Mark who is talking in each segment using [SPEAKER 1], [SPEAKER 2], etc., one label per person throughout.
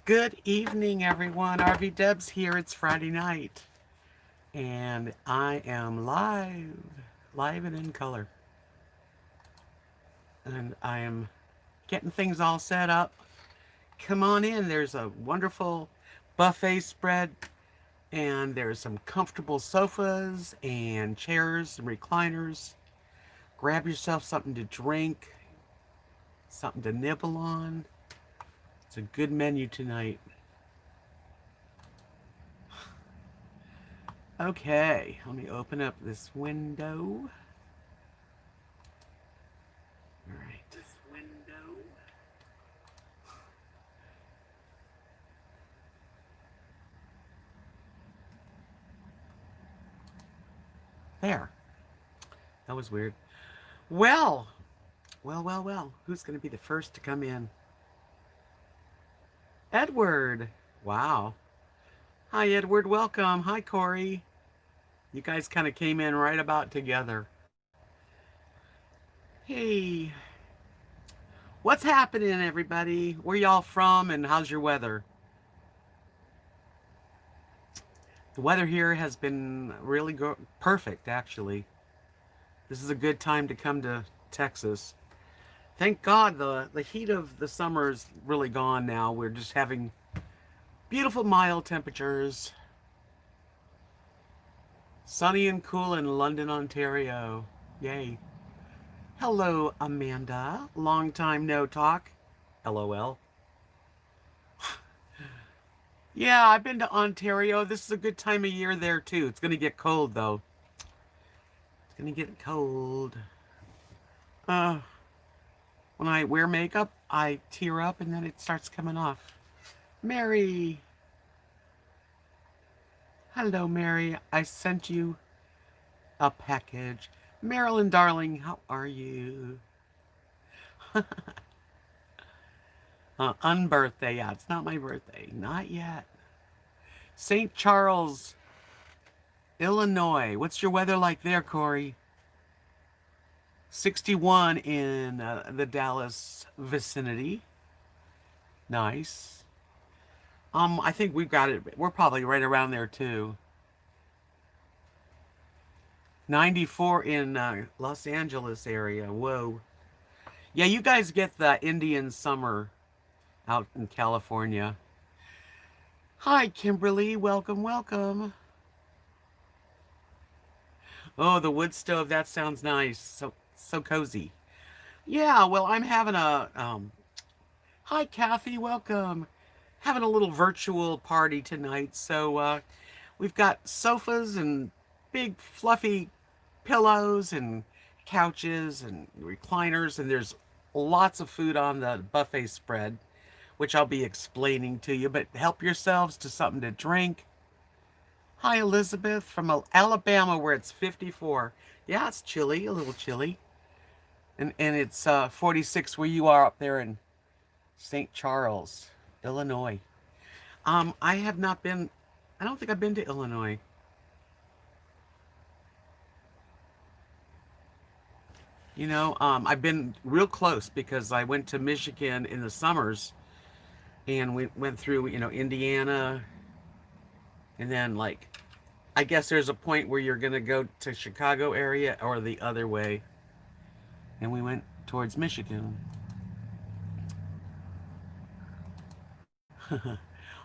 [SPEAKER 1] Good evening, everyone. RV Debs here. It's Friday night, and I am live and in color. And I am getting things all set up. Come on in. There's a wonderful buffet spread, and there's some comfortable sofas and chairs and recliners. Grab yourself something to drink, something to nibble on. It's a good menu tonight. Okay, let me open up this window. All right. This window. There. That was weird. Well. Who's going to be the first to come in? Edward. Wow. Hi, Edward. Welcome. Hi, Corey. You guys kind of came in right about together. Hey. What's happening, everybody? Where y'all from and how's your weather? The weather here has been really perfect, actually. This is a good time to come to Texas. Thank God the heat of the summer is really gone now. We're just having beautiful mild temperatures. Sunny and cool in London, Ontario. Yay. Hello, Amanda. Long time no talk. LOL. Yeah, I've been to Ontario. This is a good time of year there, too. It's going to get cold, though. It's going to get cold. When I wear makeup, I tear up and then it starts coming off. Mary. Hello, Mary. I sent you a package. Marilyn, darling, how are you? Unbirthday. Yeah, it's not my birthday. Not yet. St. Charles, Illinois. What's your weather like there, Corey? 61 in the Dallas vicinity. Nice. I think we've got it. We're probably right around there too. 94 in Los Angeles area. Whoa. Yeah, you guys get the Indian summer out in California. Hi, Kimberly. Welcome. Oh, the wood stove. That sounds nice. So cozy. Yeah, well, I'm having hi, Kathy. Welcome. Having a little virtual party tonight. So we've got sofas and big fluffy pillows and couches and recliners, and there's lots of food on the buffet spread, which I'll be explaining to you, but help yourselves to something to drink. Hi, Elizabeth from Alabama, where it's 54. Yeah, it's chilly, a little chilly. And it's 46 where you are up there in St. Charles, Illinois. I have not been, I don't think I've been to Illinois. You know, I've been real close because I went to Michigan in the summers and we went through, Indiana. And then, like, I guess there's a point where you're going to go to Chicago area or the other way. And we went towards Michigan.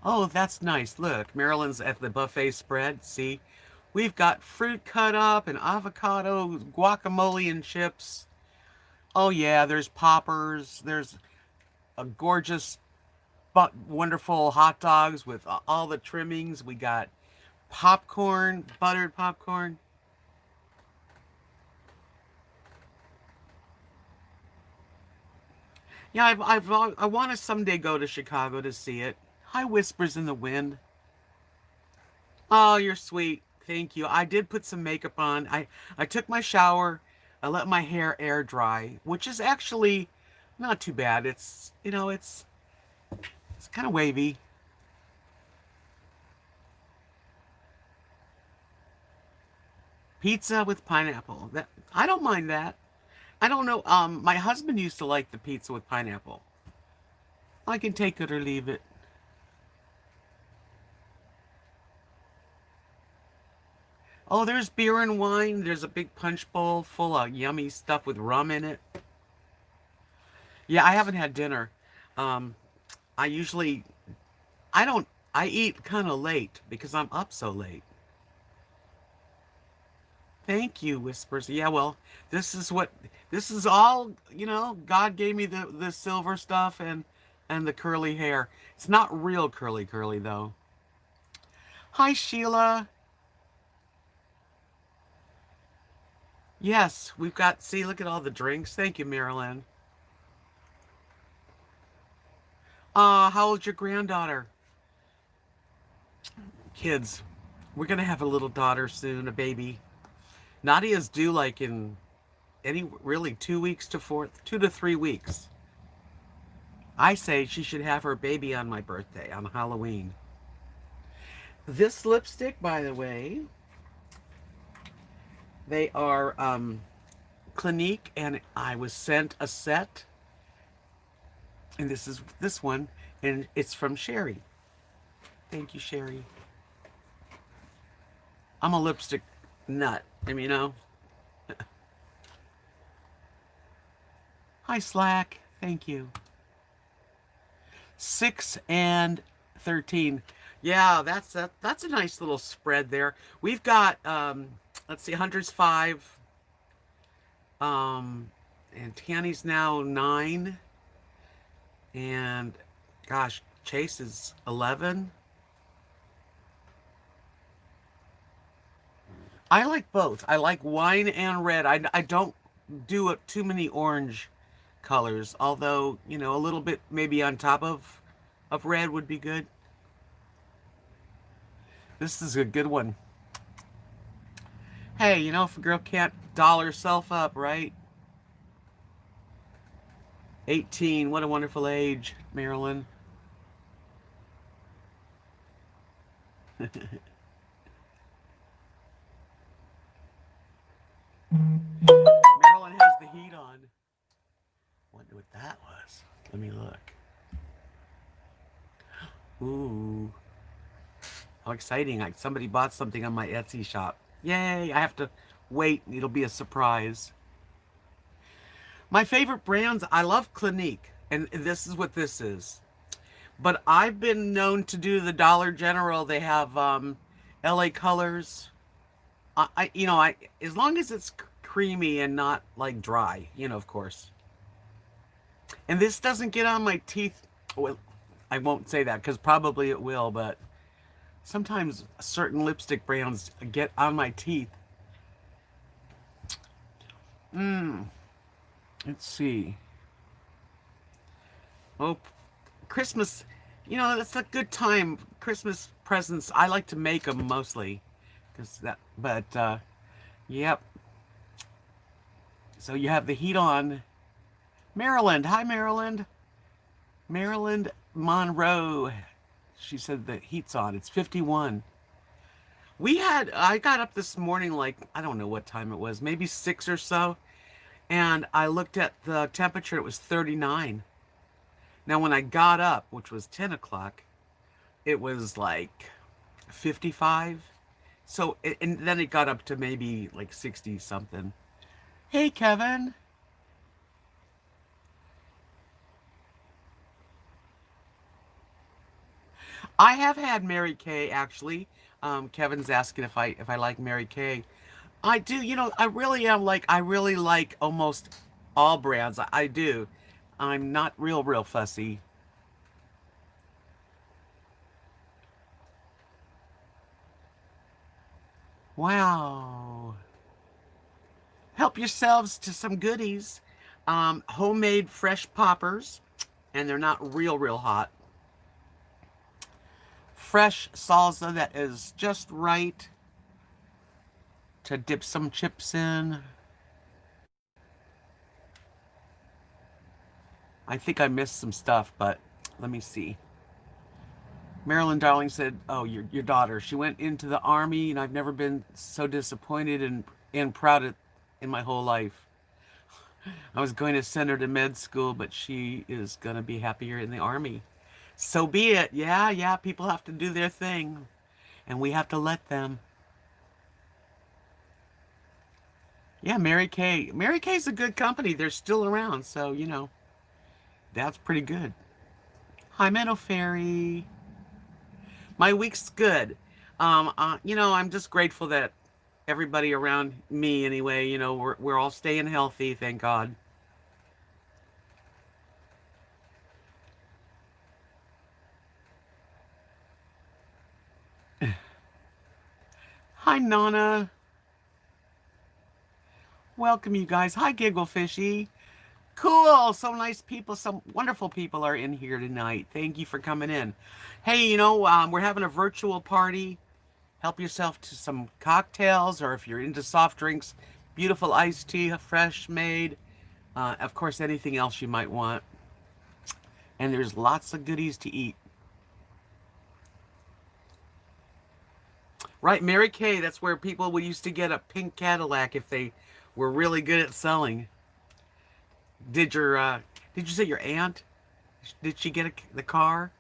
[SPEAKER 1] Oh, that's nice. Look, Maryland's at the buffet spread. See? We've got fruit cut up and avocado, guacamole and chips. Oh yeah, there's poppers. There's a gorgeous, but wonderful hot dogs with all the trimmings. We got popcorn, buttered popcorn. Yeah, I want to someday go to Chicago to see it. Hi, Whispers in the Wind. Oh, you're sweet. Thank you. I did put some makeup on. I took my shower. I let my hair air dry, which is actually not too bad. It's kind of wavy. Pizza with pineapple. That I don't mind that. I don't know. My husband used to like the pizza with pineapple. I can take it or leave it. Oh, there's beer and wine. There's a big punch bowl full of yummy stuff with rum in it. Yeah, I haven't had dinner. Um, I usually, I don't, I eat kind of late because I'm up so late. Thank you, Whispers. Yeah, well, this is what, this is all, God gave me the silver stuff and the curly hair. It's not real curly though. Hi, Sheila. Yes, we've got, see, look at all the drinks. Thank you, Marilyn. How old's your granddaughter? Kids. We're gonna have a little daughter soon, a baby. Nadia's due like in any really 2 weeks to 2 to 3 weeks. I say she should have her baby on my birthday on Halloween. This lipstick, by the way, they are Clinique, and I was sent a set, and this is this one, and it's from Sherry. Thank you, Sherry. I'm a lipstick nut, Hi, Slack. Thank you. 6 and 13. Yeah, that's a nice little spread there. We've got let's see, Hunter's 5, and Tanny's now 9, and gosh, Chase is 11. I like both. I like wine and red. I don't do too many orange colors, although, a little bit maybe on top of red would be good. This is a good one. Hey, if a girl can't doll herself up, right? 18, what a wonderful age, Marilyn. Marilyn has the heat on. Wonder what that was. Let me look. Ooh. How exciting. Like somebody bought something on my Etsy shop. Yay. I have to wait. It'll be a surprise. My favorite brands, I love Clinique. And this is what this is. But I've been known to do the Dollar General. They have LA Colors. I as long as it's creamy and not like dry, of course. And this doesn't get on my teeth. Well, I won't say that because probably it will, but sometimes certain lipstick brands get on my teeth. Let's see. Oh, Christmas. It's a good time. Christmas presents. I like to make them mostly, but yep. So you have the heat on. Maryland. Hi, Maryland. Maryland Monroe. She said the heat's on. It's 51. I got up this morning, like, I don't know what time it was, maybe 6 or so. And I looked at the temperature, it was 39. Now, when I got up, which was 10 o'clock, it was like 55. So, and then it got up to maybe like 60 something. Hey, Kevin. I have had Mary Kay actually. Kevin's asking if I like Mary Kay. I do. I really am like I really like almost all brands. I do. I'm not real fussy. Wow. Help yourselves to some goodies. Homemade fresh poppers, and they're not real hot. Fresh salsa that is just right to dip some chips in. I think I missed some stuff, but let me see. Marilyn Darling said, "Oh, your daughter. She went into the army, and I've never been so disappointed and proud in my whole life. I was going to send her to med school, but she is going to be happier in the army. So be it. Yeah. People have to do their thing, and we have to let them." Yeah, Mary Kay. Mary Kay's a good company. They're still around, so that's pretty good. Hi, Meadow Fairy. My week's good. I'm just grateful that everybody around me, anyway, we're all staying healthy, thank God. Hi, Nana. Welcome, you guys. Hi, Giggle Fishy. Cool. So nice people, some wonderful people are in here tonight. Thank you for coming in. Hey, we're having a virtual party. Help yourself to some cocktails, or if you're into soft drinks, beautiful iced tea, fresh made. Of course, anything else you might want. And there's lots of goodies to eat. Right, Mary Kay, that's where people would used to get a pink Cadillac if they were really good at selling. Did your did you say your aunt? Did she get the car?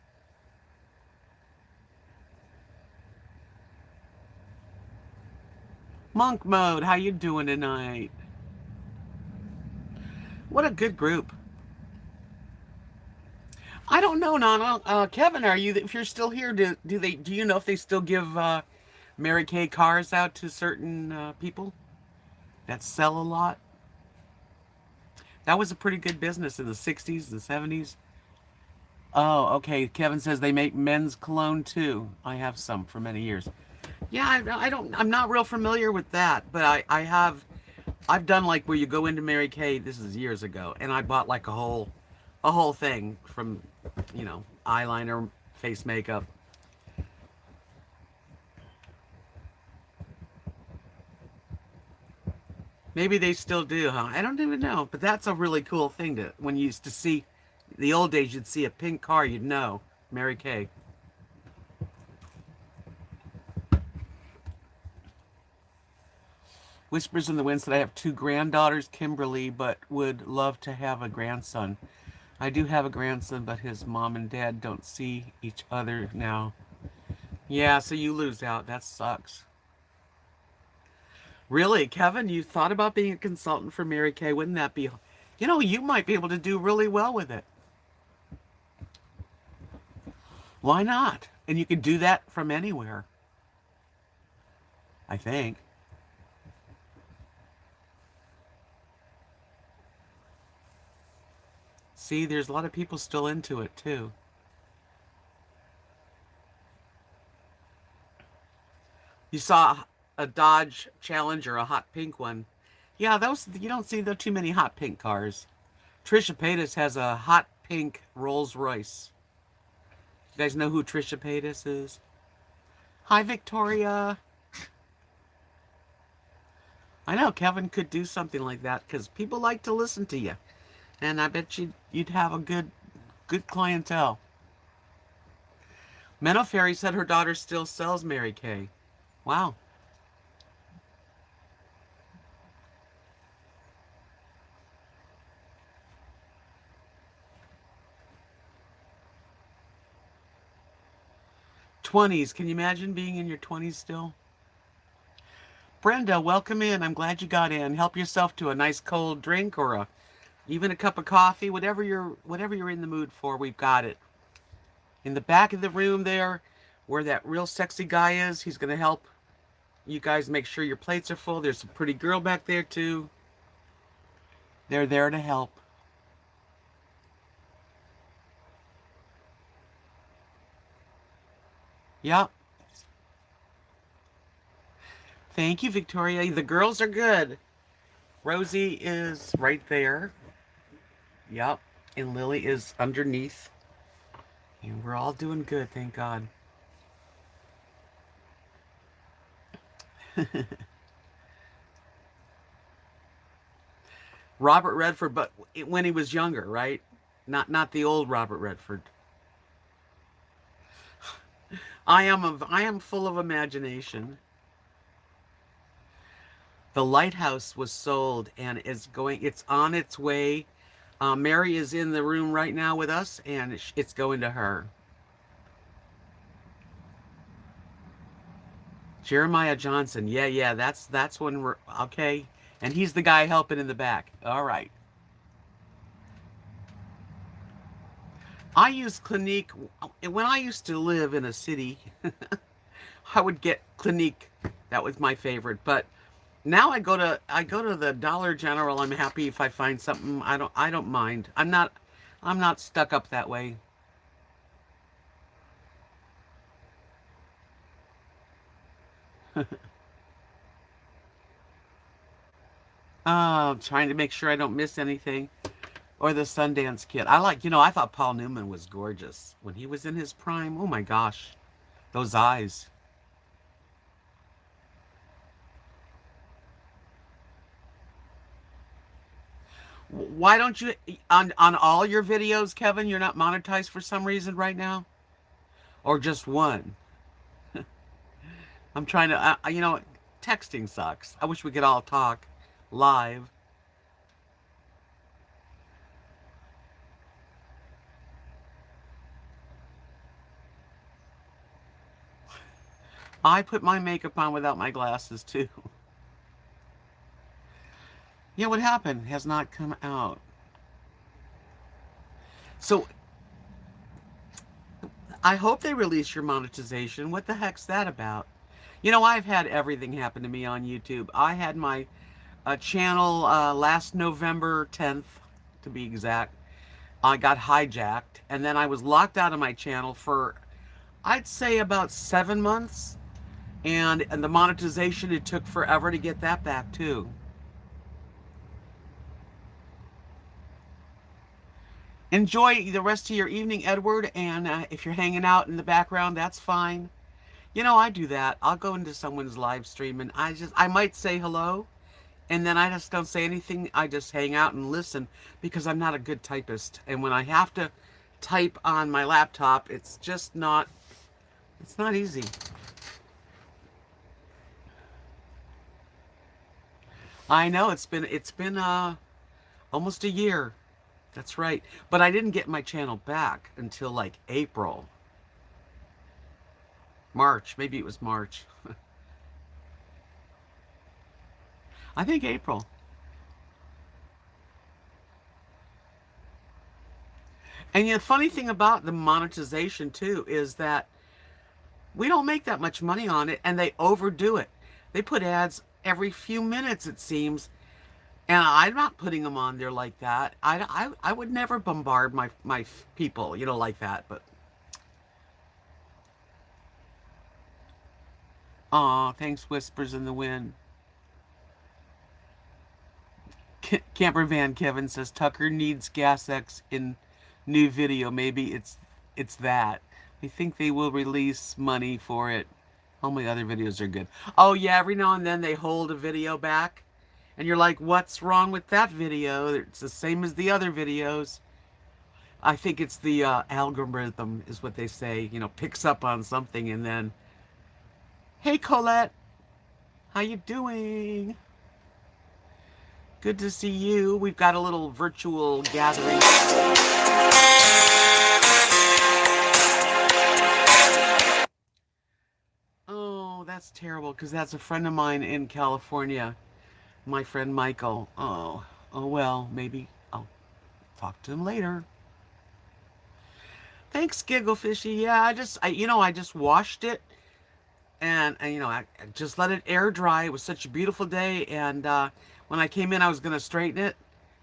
[SPEAKER 1] Monk mode, how you doing tonight? What a good group. I don't know, Nana. Kevin, are you? If you're still here, do you know if they still give Mary Kay cars out to certain people that sell a lot? That was a pretty good business in the '60s and '70s. Oh, okay. Kevin says they make men's cologne too. I have some for many years. Yeah, I don't. I'm not real familiar with that, but I have. I've done like where you go into Mary Kay. This is years ago, and I bought like a whole thing from, eyeliner, face makeup. Maybe they still do, huh? I don't even know, but that's a really cool thing to when you used to see. The old days, you'd see a pink car, you'd know Mary Kay. Whispers in the Wind said, I have two granddaughters, Kimberly, but would love to have a grandson. I do have a grandson, but his mom and dad don't see each other now. Yeah, so you lose out. That sucks. Really, Kevin, you thought about being a consultant for Mary Kay? Wouldn't that be, you might be able to do really well with it. Why not? And you can do that from anywhere, I think. See, there's a lot of people still into it too. You saw a Dodge Challenger, a hot pink one. Yeah, those you don't see too many hot pink cars. Trisha Paytas has a hot pink Rolls Royce. You guys know who Trisha Paytas is? Hi, Victoria. I know Kevin could do something like that because people like to listen to you, and I bet you'd have a good clientele. Menno Fairy said her daughter still sells Mary Kay. Wow. 20s. Can you imagine being in your 20s still? Brenda, welcome in. I'm glad you got in. Help yourself to a nice cold drink or even a cup of coffee, whatever you're in the mood for. We've got it. In the back of the room there, where that real sexy guy is, he's going to help you guys make sure your plates are full. There's a pretty girl back there too. They're there to help. Yep. Thank you, Victoria. The girls are good. Rosie is right there. Yep. And Lily is underneath. And we're all doing good, thank God. Robert Redford, but when he was younger, right? Not the old Robert Redford. I am full of imagination. The lighthouse was sold and it's on its way. Mary is in the room right now with us, and it's going to her. Jeremiah Johnson. Yeah, that's when we're okay. And he's the guy helping in the back. All right. I use Clinique when I used to live in a city. I would get Clinique. That was my favorite. But now I go to the Dollar General. I'm happy if I find something. I don't mind. I'm not stuck up that way. Trying to make sure I don't miss anything. Or the Sundance Kid. I thought Paul Newman was gorgeous when he was in his prime. Oh my gosh, those eyes. Why don't you on all your videos, Kevin? You're not monetized for some reason right now, or just one? I'm trying to. Texting sucks. I wish we could all talk live. I put my makeup on without my glasses too. Yeah, what happened? Has not come out. So I hope they release your monetization. What the heck's that about? I've had everything happen to me on YouTube. I had my channel last November 10th, to be exact. I got hijacked, and then I was locked out of my channel for, I'd say, about 7 months. And the monetization, it took forever to get that back, too. Enjoy the rest of your evening, Edward, and if you're hanging out in the background, that's fine. I do that. I'll go into someone's live stream and I might say hello, and then I just don't say anything. I just hang out and listen because I'm not a good typist. And when I have to type on my laptop, it's not easy. I know it's been almost a year. That's right. But I didn't get my channel back until like April, March. Maybe it was March. I think April. And the funny thing about the monetization too is that we don't make that much money on it, and they overdo it. They put ads every few minutes, it seems, and I'm not putting them on there like that. I would never bombard my people, like that. But aw, thanks, Whispers in the Wind. Camper Van Kevin says Tucker needs Gas X in new video. Maybe it's that. I think they will release money for it. All my other videos are good. Oh yeah, every now and then they hold a video back, and you're like, "What's wrong with that video? It's the same as the other videos." I think it's the algorithm, is what they say. Picks up on something, and then, hey Colette, how you doing? Good to see you. We've got a little virtual gathering. Oh, that's terrible because that's a friend of mine in California, my friend Michael. Oh well, maybe I'll talk to him later. Thanks, Giggle Fishy. Yeah, I just washed it, and I just let it air dry. It was such a beautiful day, and when I came in, I was gonna straighten it,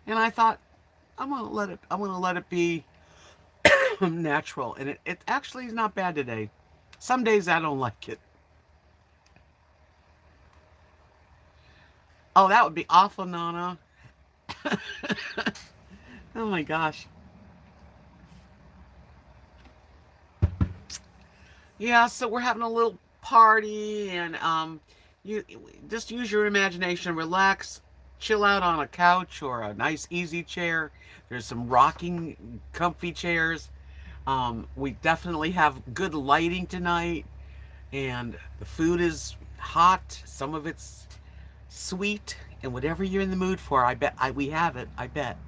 [SPEAKER 1] and I thought I'm gonna let it be natural, and it actually is not bad today. Some days I don't like it. Oh, that would be awful, Nana. Oh my gosh. Yeah, so we're having a little party, and you just use your imagination, relax, chill out on a couch or a nice easy chair. There's some rocking, comfy chairs. We definitely have good lighting tonight, and the food is hot. Some of it's sweet, and whatever you're in the mood for, I bet we have it. I bet.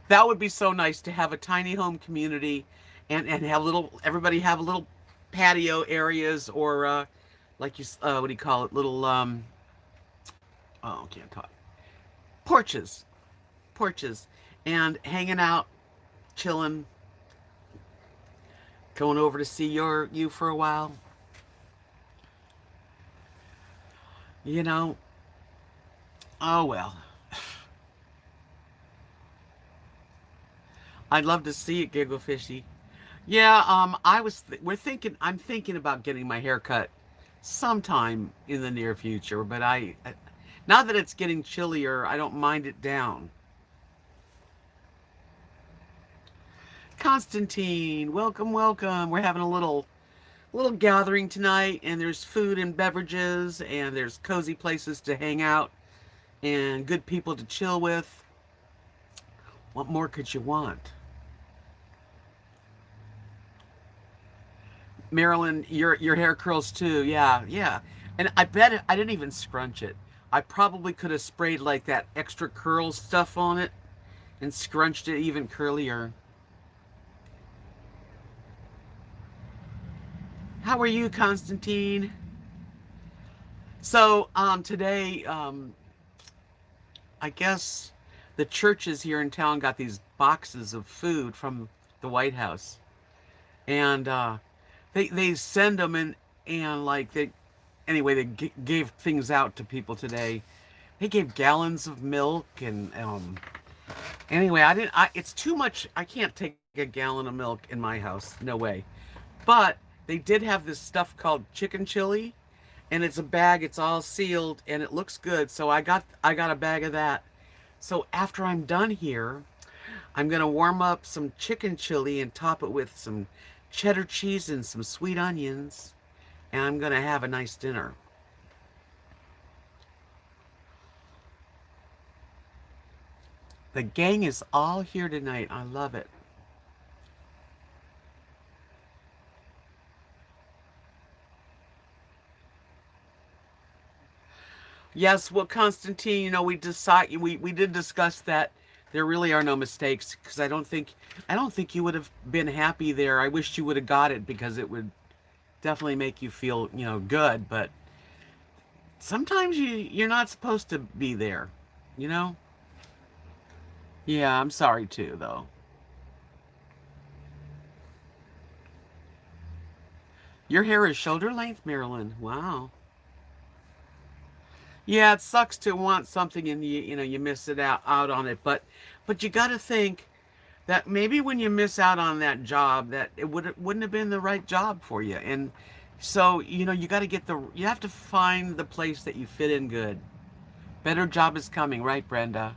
[SPEAKER 1] That would be so nice to have a tiny home community, and have everybody have a little patio areas, or like what do you call it? Little oh, can't talk. Porches, porches, and hanging out, chilling, going over to see you for a while. You know, oh well. I'd love to see it, Giggle Fishy. Yeah, I'm thinking about getting my hair cut sometime in the near future, but now that it's getting chillier, I don't mind it down. Constantine, welcome, welcome. We're having a little gathering tonight, and there's food and beverages, and there's cozy places to hang out, and good people to chill with. What more could you want? Marilyn, your hair curls too. Yeah, yeah. And I bet I didn't even scrunch it. I probably could have sprayed like that extra curl stuff on it and scrunched it even curlier. How are you, Constantine? So today, I guess the churches here in town got these boxes of food from the White House, and they send them and like they anyway they gave things out to people today. They gave gallons of milk and anyway I didn't. It's too much. I can't take a gallon of milk in my house. No way. But they did have this stuff called chicken chili, and it's a bag. It's all sealed and it looks good. So I got a bag of that. So after I'm done here, I'm gonna warm up some chicken chili and top it with some cheddar cheese and some sweet onions, and I'm gonna have a nice dinner. The gang is all here tonight. I love it. Yes, well, Constantine, we did discuss that there really are no mistakes because I don't think you would have been happy there. I wished you would have got it because it would definitely make you feel, good, but sometimes you're not supposed to be there, you know? Yeah, I'm sorry too, though. Your hair is shoulder length, Marilyn. Wow. Yeah, it sucks to want something and you miss it out on it, but you got to think that maybe when you miss out on that job, that it wouldn't have been the right job for you. And so, you got to you have to find the place that you fit in good. Better job is coming, right, Brenda?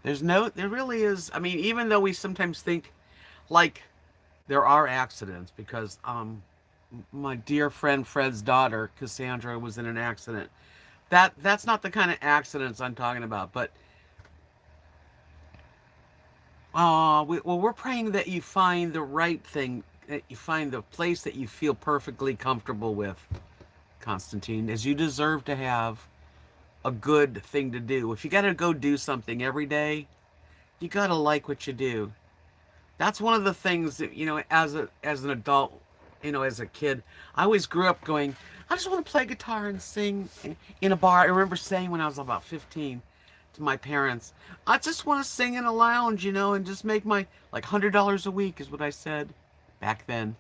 [SPEAKER 1] There really is. I mean, even though we sometimes think like there are accidents because my dear friend Fred's daughter, Cassandra, was in an accident. That's not the kind of accidents I'm talking about, but we're praying that you find the right thing, that you find the place that you feel perfectly comfortable with, Constantine, as you deserve to have a good thing to do. If you got to go do something every day, you got to like what you do. That's one of the things that, as an adult, as a kid, I always grew up going, I just want to play guitar and sing in a bar. I remember saying when I was about 15 to my parents, I just want to sing in a lounge, and just make my like $100 a week is what I said back then.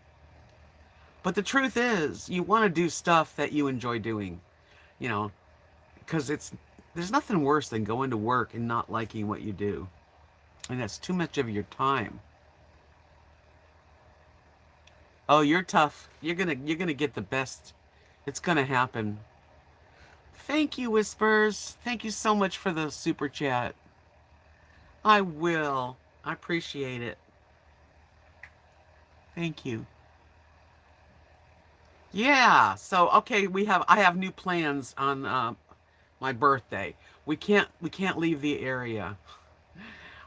[SPEAKER 1] But the truth is, you want to do stuff that you enjoy doing, you know, because there's nothing worse than going to work and not liking what you do. And that's too much of your time. Oh, you're tough. You're gonna get the best. It's gonna happen. Thank you, Whispers. Thank you so much for the super chat. I will. I appreciate it. Thank you. Yeah. So okay, I have new plans on my birthday. We can't leave the area.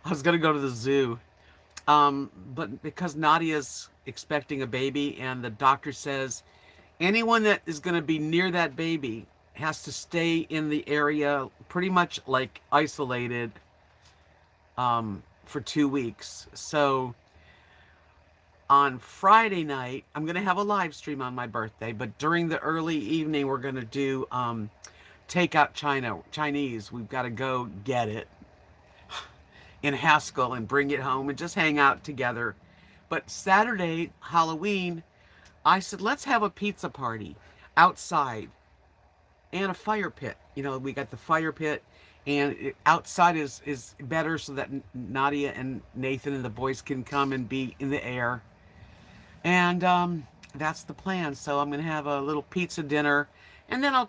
[SPEAKER 1] I was gonna go to the zoo. But because Nadia's expecting a baby and the doctor says anyone that is going to be near that baby has to stay in the area pretty much like isolated for 2 weeks. So On Friday night, I'm going to have a live stream on my birthday, but during the early evening, we're going to do takeout Chinese. We've got to go get it in Haskell and bring it home and just hang out together. But Saturday, Halloween, I said, let's have a pizza party outside and a fire pit. You know, we got the fire pit, and outside is better so that Nadia and Nathan and the boys can come and be in the air. And that's the plan. So I'm gonna have a little pizza dinner, and then I'll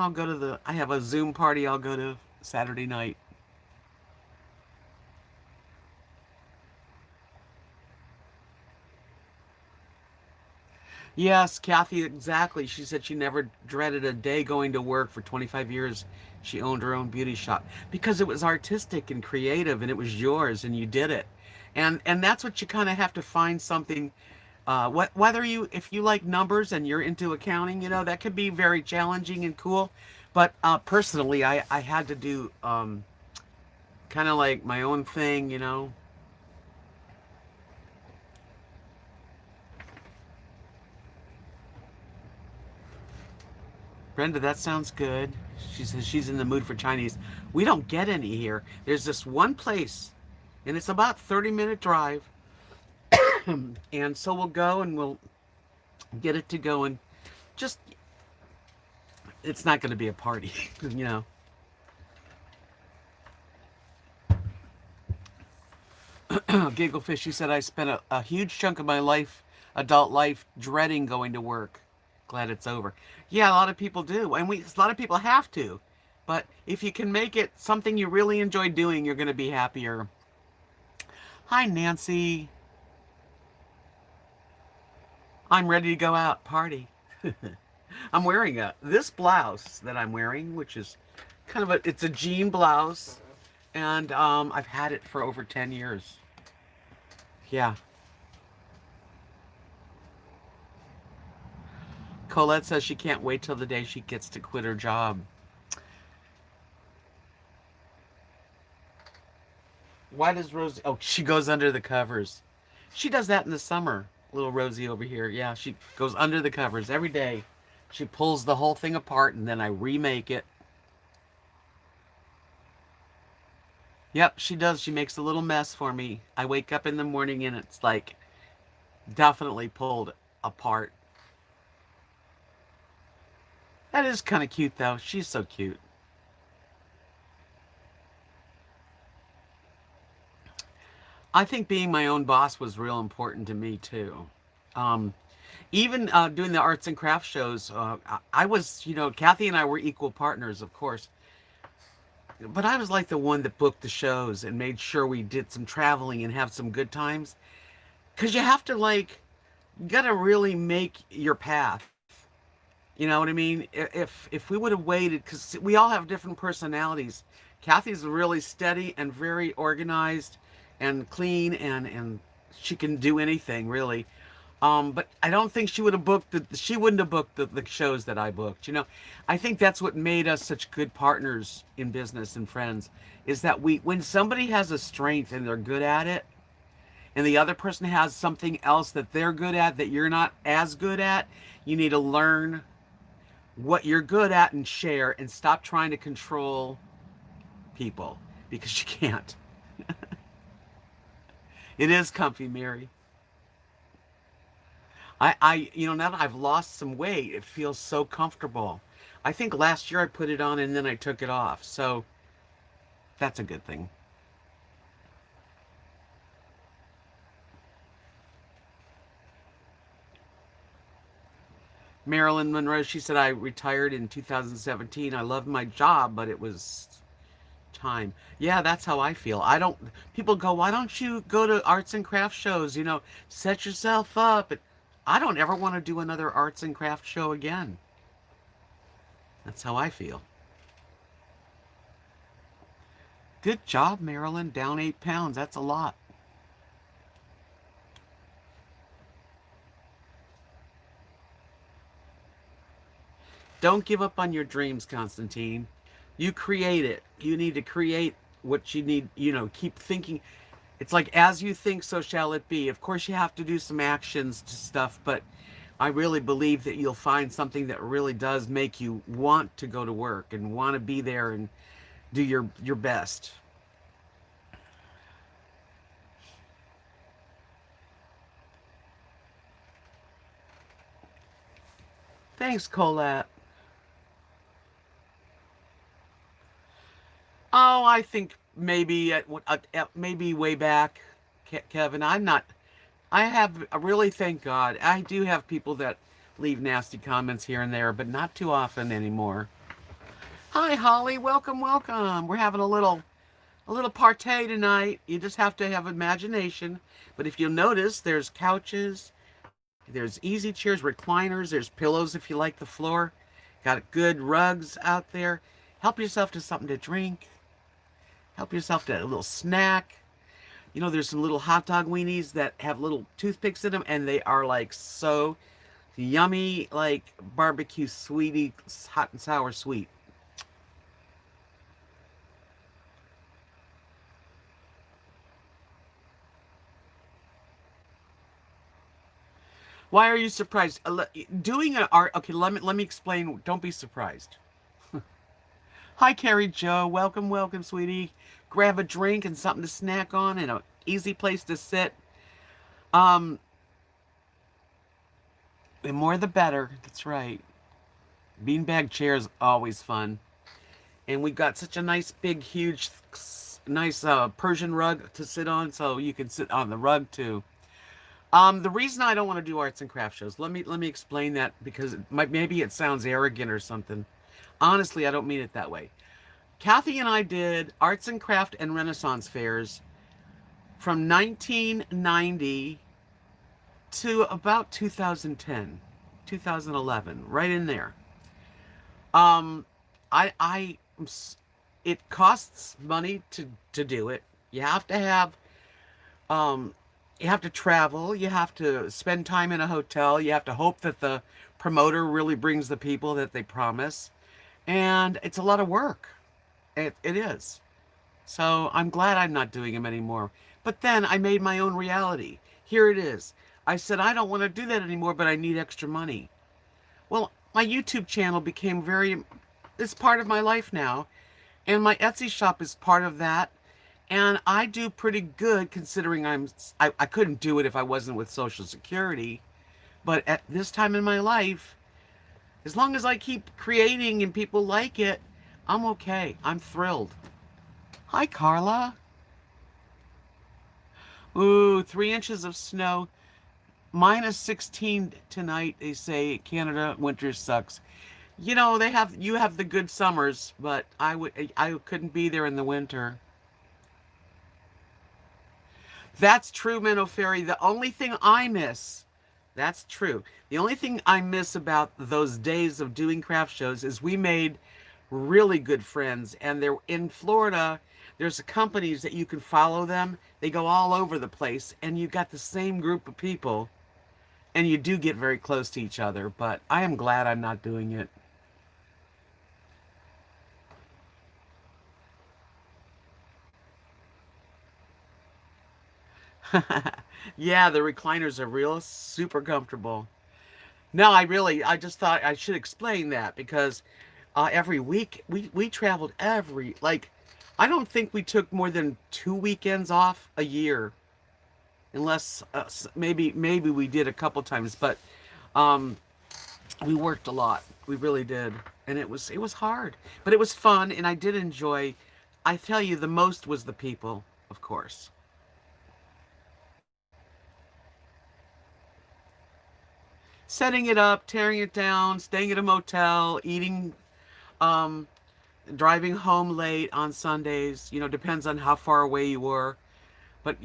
[SPEAKER 1] go to the. I have a Zoom party. I'll go to Saturday night. Yes, Kathy, exactly. She said she never dreaded a day going to work for 25 years. She owned her own beauty shop because it was artistic and creative and it was yours and you did it. And that's what you kind of have to find something whether you if you like numbers and you're into accounting, that could be very challenging and cool. But personally, I had to do kind of like my own thing. Brenda, that sounds good. She says she's in the mood for Chinese. We don't get any here. There's this one place, and it's about 30-minute drive. And so we'll go and we'll get it to go and just, it's not going to be a party, you know. Gigglefish, she said, I spent a huge chunk of my adult life, dreading going to work. Glad it's over. Yeah, a lot of people do. And a lot of people have to. But if you can make it something you really enjoy doing, you're going to be happier. Hi, Nancy. I'm ready to go out, party. I'm wearing this blouse that I'm wearing, which is it's a jean blouse. And I've had it for over 10 years. Yeah. Colette says she can't wait till the day she gets to quit her job. Why does Rosie... Oh, she goes under the covers. She does that in the summer. Little Rosie over here. Yeah, she goes under the covers every day. She pulls the whole thing apart and then I remake it. Yep, she does. She makes a little mess for me. I wake up in the morning and it's like definitely pulled apart. That is kind of cute though. She's so cute. I think being my own boss was real important to me too. Even doing the arts and crafts shows, I was, Kathy and I were equal partners, of course. But I was like the one that booked the shows and made sure we did some traveling and have some good times. Because you have to you got to really make your path. You know what I mean? If we would have waited, because we all have different personalities. Kathy's really steady and very organized and clean, and she can do anything really. But I don't think she would have booked she wouldn't have booked the shows that I booked. I think that's what made us such good partners in business and friends, is that when somebody has a strength and they're good at it, and the other person has something else that they're good at that you're not as good at, you need to learn what you're good at and share, and stop trying to control people, because you can't. It is comfy, Mary. Now that I've lost some weight, it feels so comfortable. I think last year I put it on and then I took it off. So that's a good thing. Marilyn Monroe, she said, I retired in 2017. I loved my job, but it was time. Yeah, that's how I feel. People go, why don't you go to arts and crafts shows? Set yourself up. I don't ever want to do another arts and crafts show again. That's how I feel. Good job, Marilyn. Down 8 pounds. That's a lot. Don't give up on your dreams, Constantine. You create it. You need to create what you need, keep thinking. It's like as you think, so shall it be. Of course, you have to do some actions to stuff, but I really believe that you'll find something that really does make you want to go to work and want to be there and do your best. Thanks, Colette. Oh, I think maybe maybe way back, Kevin. I'm not. I have really, thank God, I do have people that leave nasty comments here and there, but not too often anymore. Hi, Holly. Welcome, welcome. We're having a little party tonight. You just have to have imagination. But if you'll notice, there's couches, there's easy chairs, recliners, there's pillows if you like the floor. Got good rugs out there. Help yourself to something to drink. Help yourself to a little snack. You know, there's some little hot dog weenies that have little toothpicks in them, and they are like so yummy, like barbecue sweetie, hot and sour sweet. Why are you surprised? Doing an art. Okay, let me explain. Don't be surprised. Hi, Carrie Joe. Welcome, welcome, sweetie. Grab a drink and something to snack on, and an easy place to sit. Um, the more the better. That's right. Beanbag chair is always fun, and we got such a nice, big, huge, nice Persian rug to sit on, so you can sit on the rug too. The reason I don't want to do arts and craft shows, let me explain that because maybe it sounds arrogant or something. Honestly, I don't mean it that way. Kathy and I did arts and craft and Renaissance fairs from 1990 to about 2010, 2011, right in there. Um, I, it costs money to do it. You have to have, um, you have to travel. You have to spend time in a hotel. You have to hope that the promoter really brings the people that they promise, and it's a lot of work. It is. So I'm glad I'm not doing them anymore. But then I made my own reality. Here it is. I said I don't want to do that anymore, but I need extra money. Well, my YouTube channel became very, it's part of my life now. And my Etsy shop is part of that. And I do pretty good considering I couldn't do it if I wasn't with Social Security. But at this time in my life, as long as I keep creating and people like it, I'm okay. I'm thrilled. Hi, Carla. Ooh, 3 inches of snow. -16 tonight. They say Canada winter sucks. You know, you have the good summers, but I couldn't be there in the winter. That's true, Minnow Fairy. The only thing I miss, that's true. The only thing I miss about those days of doing craft shows is we made really good friends. And they're in Florida. There's companies that you can follow them. They go all over the place, and you got the same group of people, and you do get very close to each other. But I am glad I'm not doing it. Yeah, the recliners are real super comfortable. No, I just thought I should explain that because every week we traveled I don't think we took more than 2 weekends off a year, unless maybe we did a couple times, but um, we worked a lot. We really did, and it was hard, but it was fun, and I did enjoy. I tell you, the most was the people, of course. Setting it up, tearing it down, staying at a motel, eating, um, driving home late on Sundays. Depends on how far away you were. But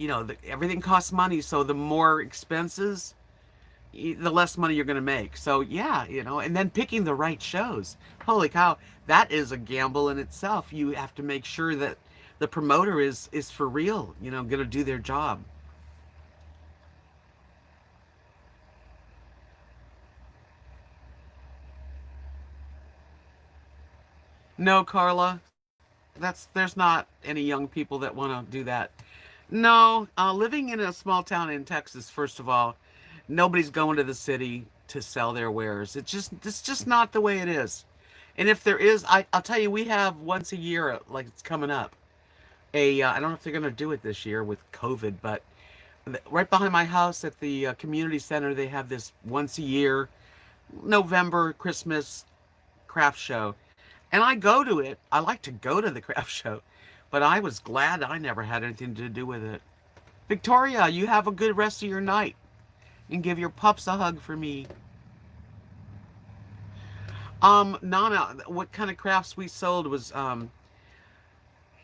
[SPEAKER 1] everything costs money, so the more expenses, the less money you're going to make. So yeah, and then picking the right shows. Holy cow, that is a gamble in itself. You have to make sure that the promoter is for real, going to do their job. No, Carla, there's not any young people that want to do that. No, living in a small town in Texas, first of all, nobody's going to the city to sell their wares. It's just not the way it is. And if there is, I'll tell you, we have once a year, like it's coming up. I don't know if they're going to do it this year with COVID, but right behind my house at the community center, they have this once a year November Christmas craft show. And I go to it. I like to go to the craft show, but I was glad I never had anything to do with it. Victoria, you have a good rest of your night and give your pups a hug for me. Nana, what kind of crafts we sold was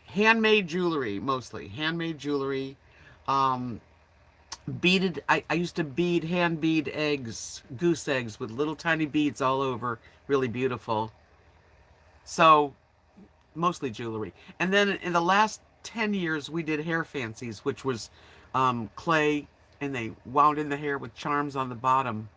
[SPEAKER 1] handmade jewelry, mostly handmade jewelry. Um, beaded. I used to hand bead eggs, goose eggs with little tiny beads all over, really beautiful. So mostly jewelry. And then in the last 10 years, we did hair fancies, which was clay, and they wound in the hair with charms on the bottom.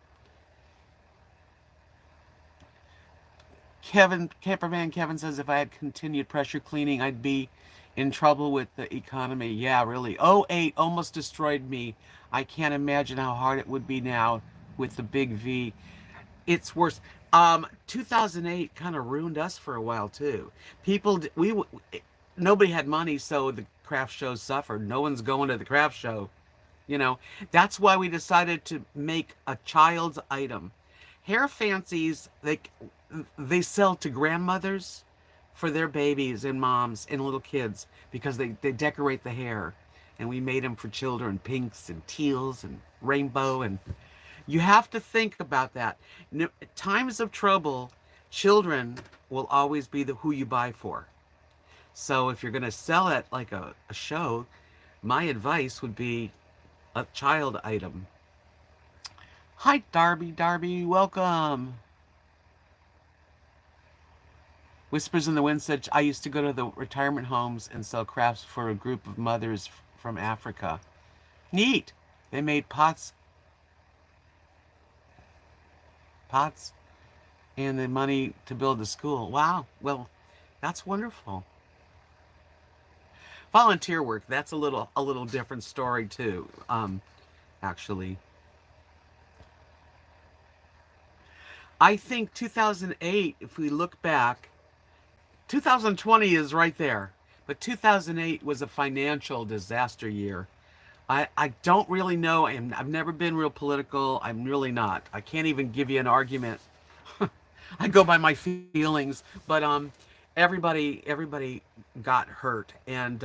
[SPEAKER 1] Camperman Kevin says if I had continued pressure cleaning, I'd be in trouble with the economy. Yeah, really. Oh eight almost destroyed me. I can't imagine how hard it would be now with the big V. It's worse. 2008 kind of ruined us for a while too. Nobody had money, so the craft shows suffered. No one's going to the craft show. You know, that's why we decided to make a child's item. Hair fancies, they sell to grandmothers for their babies and moms and little kids because they decorate the hair. And we made them for children, pinks and teals and rainbow. And you have to think about that. Times of trouble, children will always be who you buy for. So if you're going to sell it like a show, my advice would be a child item. Hi, Darby. Darby, welcome. Whispers in the Wind said, I used to go to the retirement homes and sell crafts for a group of mothers from Africa. Neat. They made pots, and the money to build the school. Wow. Well, that's wonderful. Volunteer work, that's a little different story too. Actually. I think 2008, if we look back, 2020 is right there. But 2008 was a financial disaster year. I don't really know. I've never been real political. I'm really not. I can't even give you an argument. I go by my feelings. But everybody got hurt. And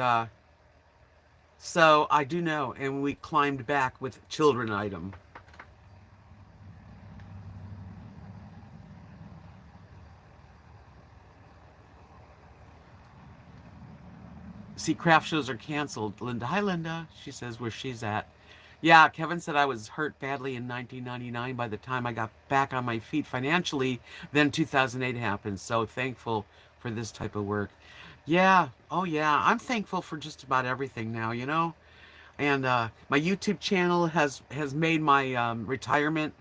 [SPEAKER 1] so I do know. And we climbed back with children item. See, craft shows are canceled. Linda, hi Linda. She says where she's at. Yeah, Kevin said I was hurt badly in 1999. By the time I got back on my feet financially, then 2008 happened. So thankful for this type of work. Yeah, oh yeah, I'm thankful for just about everything now, you know. And my YouTube channel has made my retirement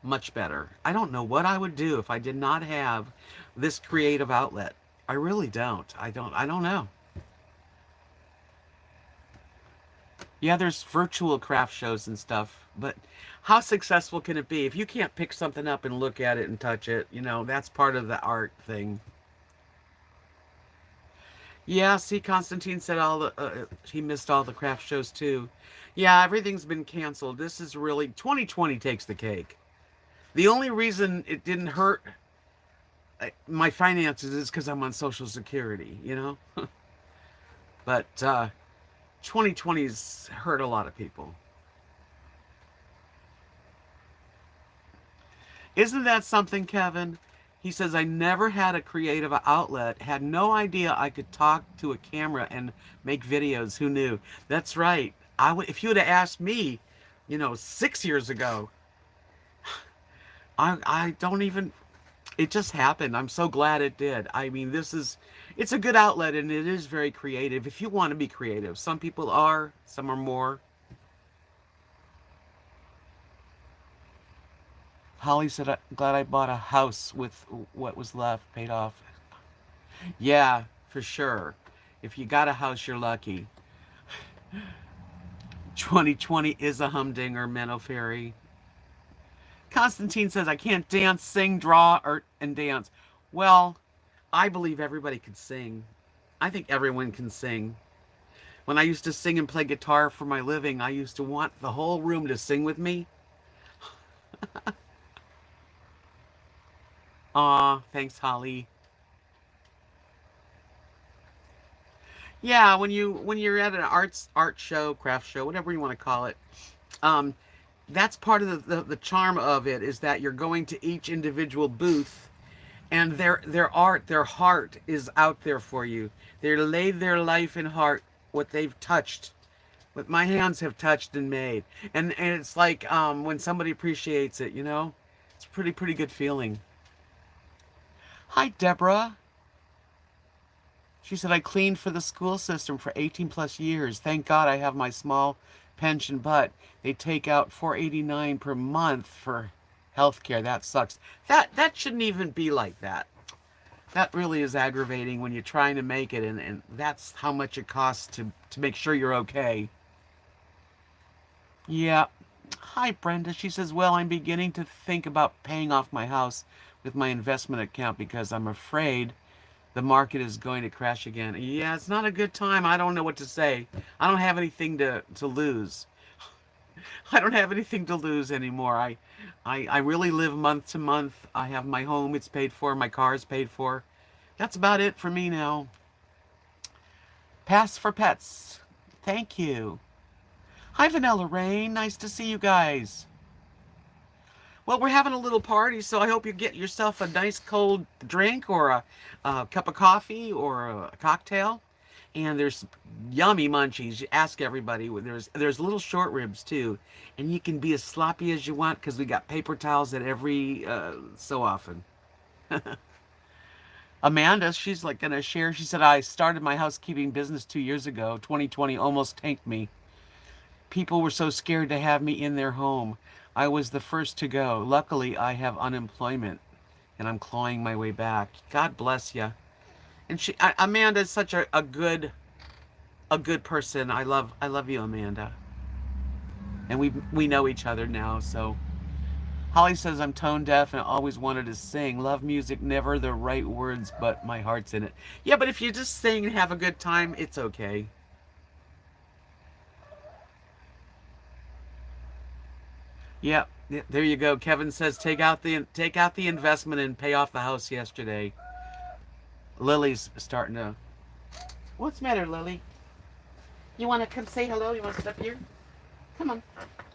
[SPEAKER 1] much better. I don't know what I would do if I did not have this creative outlet. I really don't. I don't know. Yeah, there's virtual craft shows and stuff, but how successful can it be if you can't pick something up and look at it and touch it? You know, that's part of the art thing. Yeah, see, Constantine said he missed all the craft shows too. Yeah, everything's been canceled. This is really 2020 takes the cake. The only reason it didn't hurt my finances is because I'm on Social Security, you know. But 2020's hurt a lot of people. Isn't that something, Kevin? He says, I never had a creative outlet, had no idea I could talk to a camera and make videos. Who knew? That's right. If you would have asked me, 6 years ago, I don't even, it just happened. I'm so glad it did. I mean, it's a good outlet and it is very creative if you want to be creative. Some people are, some are more. Holly said, I'm glad I bought a house with what was left paid off. Yeah, for sure. If you got a house, you're lucky. 2020 is a humdinger, Menno Fairy. Constantine says, I can't dance, sing, draw, and dance. Well, I believe everybody can sing. I think everyone can sing. When I used to sing and play guitar for my living, I used to want the whole room to sing with me. Aw, thanks, Holly. Yeah, when you're at an art show, craft show, whatever you want to call it, um, that's part of the charm of it is that you're going to each individual booth and their art, their heart is out there for you. They laid their life and heart, what they've touched, what my hands have touched and made, and it's like when somebody appreciates it, it's a pretty good feeling. Hi, Deborah. She said, I cleaned for the school system for 18 plus years. Thank God I have my small pension, but they take out $4.89 per month for health care. That sucks. That shouldn't even be like that. That really is aggravating when you're trying to make it, and that's how much it costs to make sure you're okay. Yeah. Hi, Brenda. She says, well, I'm beginning to think about paying off my house with my investment account because I'm afraid the market is going to crash again. Yeah, it's not a good time. I don't know what to say. I don't have anything to lose. I don't have anything to lose anymore. I really live month to month. I have my home, it's paid for, my car is paid for. That's about it for me now. Pass for pets. Thank you. Hi, Vanilla Rain. Nice to see you guys. Well, we're having a little party, so I hope you get yourself a nice cold drink or a cup of coffee or a cocktail. And there's yummy munchies. Ask everybody. There's little short ribs too, and you can be as sloppy as you want because we got paper towels at every so often. Amanda, she's like gonna share. She said, I started my housekeeping business 2 years ago. 2020 almost tanked me. People were so scared to have me in their home. I was the first to go. Luckily, I have unemployment, and I'm clawing my way back. God bless you. And Amanda is such a good person. I love you, Amanda. And we know each other now. So Holly says I'm tone deaf and always wanted to sing. Love music, never the right words, but my heart's in it. Yeah, but if you just sing and have a good time, it's okay. Yep, there you go. Kevin says take out the investment and pay off the house yesterday. Lily's starting to. What's the matter, Lily? You want to come say hello? You want to sit up here? Come on.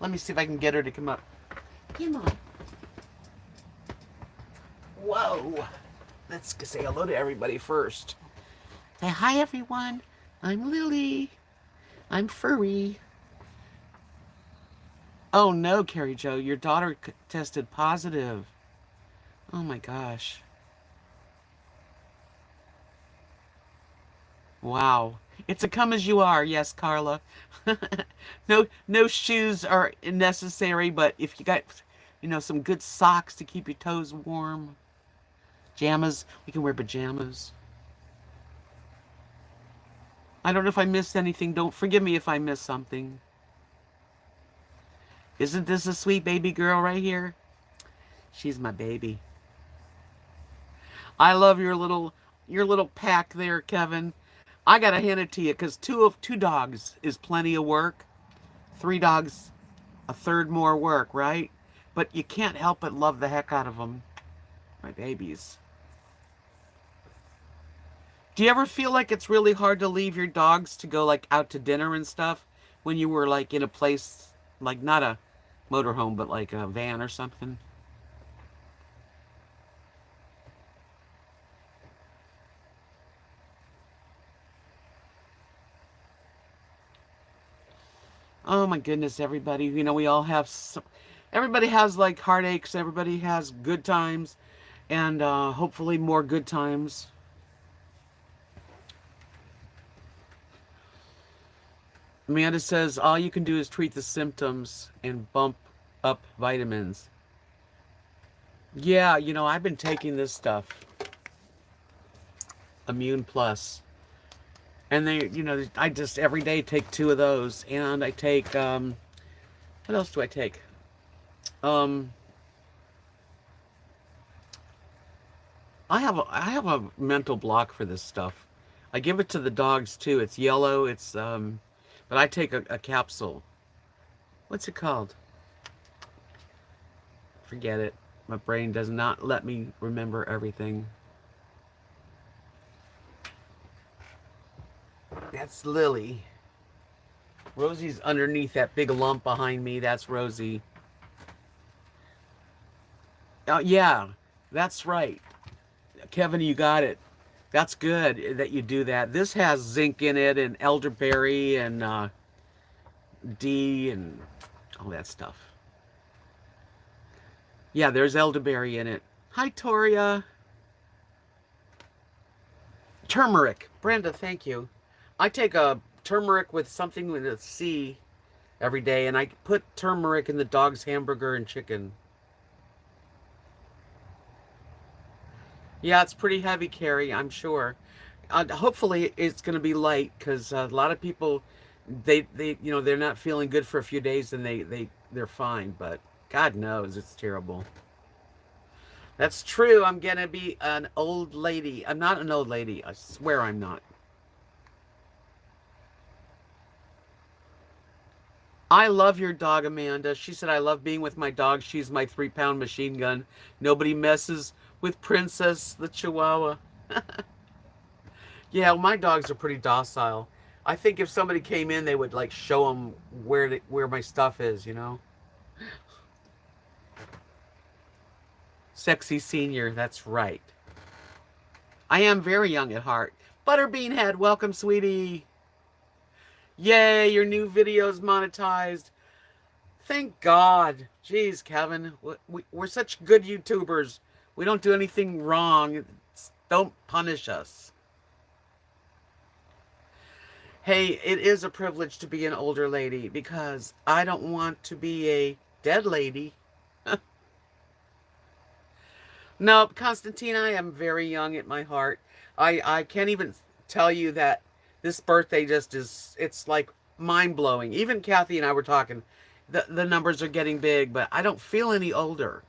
[SPEAKER 1] Let me see if I can get her to come up. Come on. Whoa. Let's say hello to everybody first. Say hi, everyone. I'm Lily. I'm furry. Oh no, Carrie Jo, your daughter tested positive. Oh my gosh. Wow. It's a come as you are, yes, Carla. No shoes are necessary, but if you got, some good socks to keep your toes warm, pajamas, we can wear pajamas. I don't know if I missed anything. Don't forgive me if I missed something. Isn't this a sweet baby girl right here? She's my baby. I love your little pack there, Kevin. I gotta hand it to you because two dogs is plenty of work. 3 dogs, a third more work, right? But you can't help but love the heck out of them. My babies. Do you ever feel like it's really hard to leave your dogs to go like out to dinner and stuff when you were like in a place like not a motorhome but like a van or something? Oh my goodness, everybody. We all have everybody has like heartaches, everybody has good times and hopefully more good times. Amanda says all you can do is treat the symptoms and bump up vitamins. Yeah, I've been taking this stuff. Immune Plus. And they, I just every day take two of those, and I take what else do I take? Um, I have a mental block for this stuff. I give it to the dogs too. It's yellow. But I take a capsule. What's it called? Forget it. My brain does not let me remember everything. That's Lily. Rosie's underneath that big lump behind me. That's Rosie. Yeah, that's right. Kevin, you got it. That's good that you do that. This has zinc in it and elderberry and D and all that stuff. Yeah, there's elderberry in it. Hi, Toria. Turmeric. Brenda, thank you. I take a turmeric with something with a C every day, and I put turmeric in the dog's hamburger and chicken. Yeah, it's pretty heavy, Carrie, I'm sure. Hopefully, it's going to be light because a lot of people, they're not feeling good for a few days and they're fine. But God knows it's terrible. That's true. I'm going to be an old lady. I'm not an old lady. I swear I'm not. I love your dog, Amanda. She said, I love being with my dog. She's my 3-pound machine gun. Nobody messes with Princess, the Chihuahua. Yeah, well, my dogs are pretty docile. I think if somebody came in, they would like show them where my stuff is. Sexy senior, that's right. I am very young at heart. Butterbean Head, welcome, sweetie. Yay, your new video's monetized. Thank God. Jeez, Kevin, we're such good YouTubers. We don't do anything wrong. Don't punish us. Hey, it is a privilege to be an older lady because I don't want to be a dead lady. No, Constantine, I am very young at my heart. I can't even tell you that this birthday just is, it's like mind blowing. Even Kathy and I were talking. The numbers are getting big, but I don't feel any older.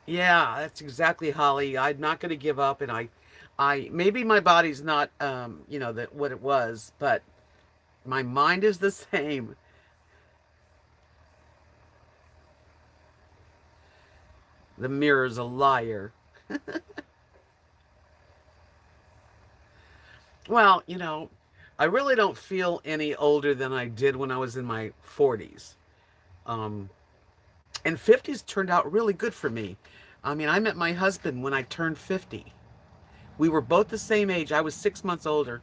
[SPEAKER 1] Yeah, that's exactly, Holly. I'm not going to give up, and I maybe my body's not that what it was, but my mind is the same. The mirror's a liar. Well, I really don't feel any older than I did when I was in my 40s. Um, and 50s turned out really good for me. I mean, I met my husband when I turned 50. We were both the same age. I was 6 months older.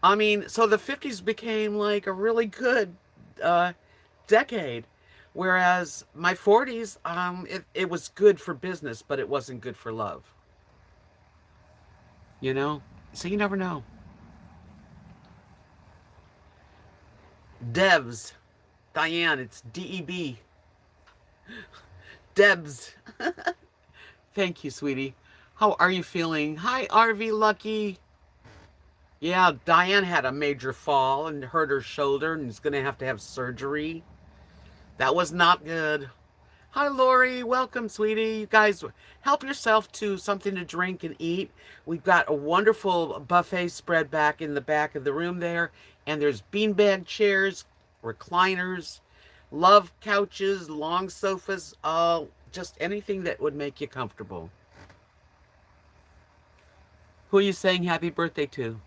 [SPEAKER 1] I mean, so the 50s became like a really good uh, decade. Whereas my 40s, it was good for business, but it wasn't good for love. You know? So you never know. Devs. Diane, it's DEB. Debs. Thank you, sweetie. How are you feeling? Hi, RV Lucky. Yeah, Diane had a major fall and hurt her shoulder and is going to have surgery. That was not good. Hi, Lori. Welcome, sweetie. You guys, help yourself to something to drink and eat. We've got a wonderful buffet spread back in the back of the room there. And there's beanbag chairs, recliners, love couches, long sofas, just anything that would make you comfortable. Who are you saying happy birthday to?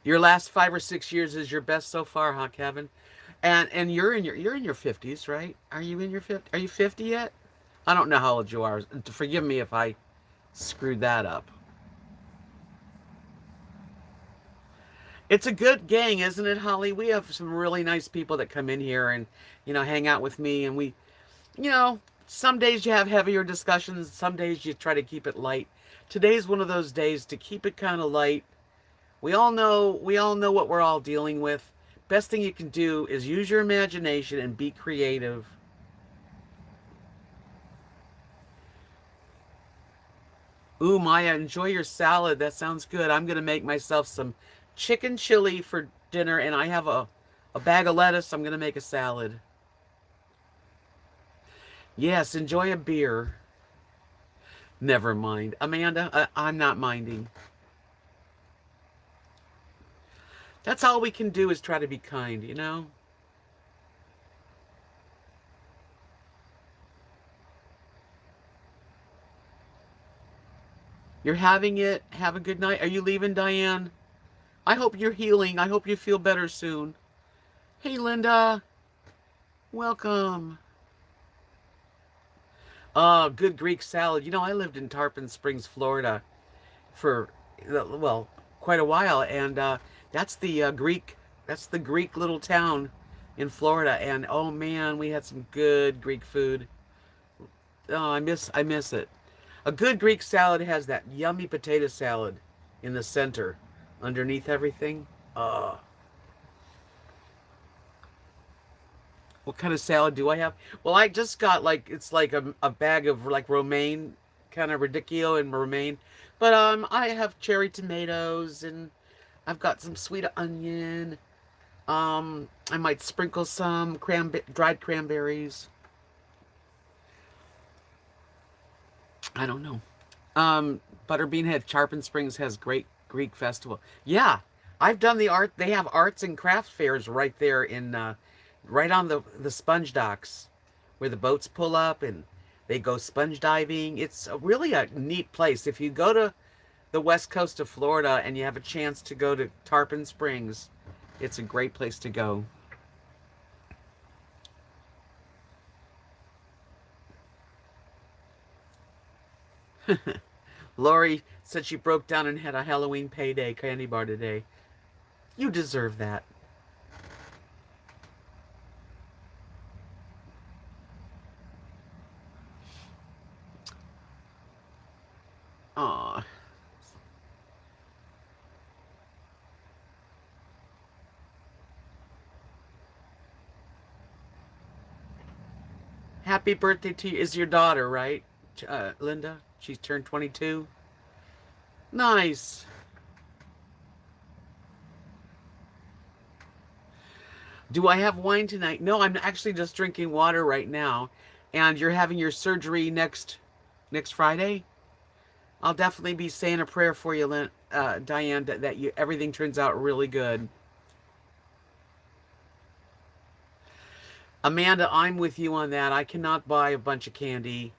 [SPEAKER 1] Your last 5 or 6 years is your best so far, huh, Kevin? And you're in your 50s, right? Are you in your 50? Are you 50 yet? I don't know how old you are. Forgive me if I screwed that up. It's a good gang, isn't it, Holly? We have some really nice people that come in here and hang out with me, and some days you have heavier discussions, some days you try to keep it light. Today's one of those days to keep it kind of light. We all know what we're all dealing with. Best thing you can do is use your imagination and be creative. Ooh, Maya, enjoy your salad. That sounds good. I'm going to make myself some chicken chili for dinner, and I have a bag of lettuce. I'm going to make a salad. Yes, enjoy a beer. Never mind. Amanda, I'm not minding. That's all we can do is try to be kind, you know? You're having it. Have a good night. Are you leaving, Diane? I hope you're healing. I hope you feel better soon. Hey, Linda. Welcome. Good Greek salad. You know, I lived in Tarpon Springs, Florida for, well, quite a while. And that's the Greek little town in Florida. And oh man, we had some good Greek food. Oh, I miss it. A good Greek salad has that yummy potato salad in the center, underneath everything. Uh, what kind of salad do I have? Well, I just got like it's like a bag of like romaine, kind of radicchio and romaine. But I have cherry tomatoes and I've got some sweet onion. I might sprinkle some dried cranberries. I don't know. Butterbean Tarpon Springs has great Greek festival. Yeah, I've done the art. They have arts and craft fairs right there in, right on the sponge docks, where the boats pull up and they go sponge diving. It's really a neat place. If you go to the west coast of Florida and you have a chance to go to Tarpon Springs, it's a great place to go. Lori said she broke down and had a Halloween payday candy bar today. You deserve that. Aw. Happy birthday to you. Is your daughter, right? Linda? She's turned 22. Nice. Do I have wine tonight? No, I'm actually just drinking water right now. And you're having your surgery next Friday? I'll definitely be saying a prayer for you, Diane, that you everything turns out really good. Amanda, I'm with you on that. I cannot buy a bunch of candy.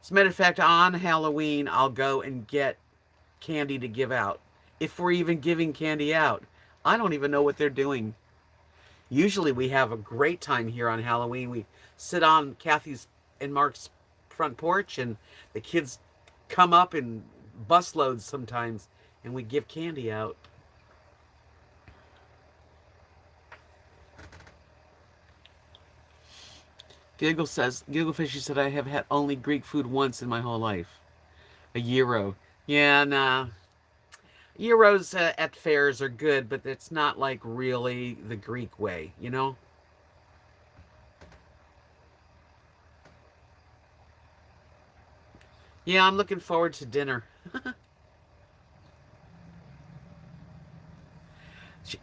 [SPEAKER 1] As a matter of fact, on Halloween, I'll go and get candy to give out. If we're even giving candy out, I don't even know what they're doing. Usually we have a great time here on Halloween. We sit on Kathy's and Mark's front porch, and the kids come up in busloads sometimes, and we give candy out. Gigglefishy said, I have had only Greek food once in my whole life. A gyro. Yeah, nah. Gyros at fairs are good, but it's not like really the Greek way, you know? Yeah, I'm looking forward to dinner.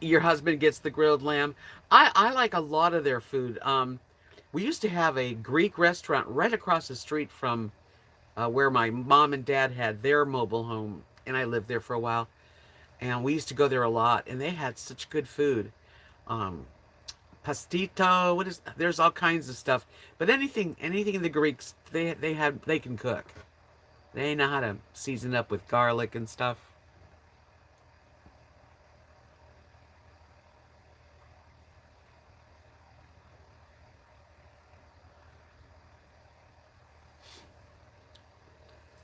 [SPEAKER 1] Your husband gets the grilled lamb. I like a lot of their food. We used to have a Greek restaurant right across the street from where my mom and dad had their mobile home, and I lived there for a while. And we used to go there a lot, and they had such good food. Um, Pastito, there's all kinds of stuff. But anything in the Greeks, they can cook. They know how to season up with garlic and stuff.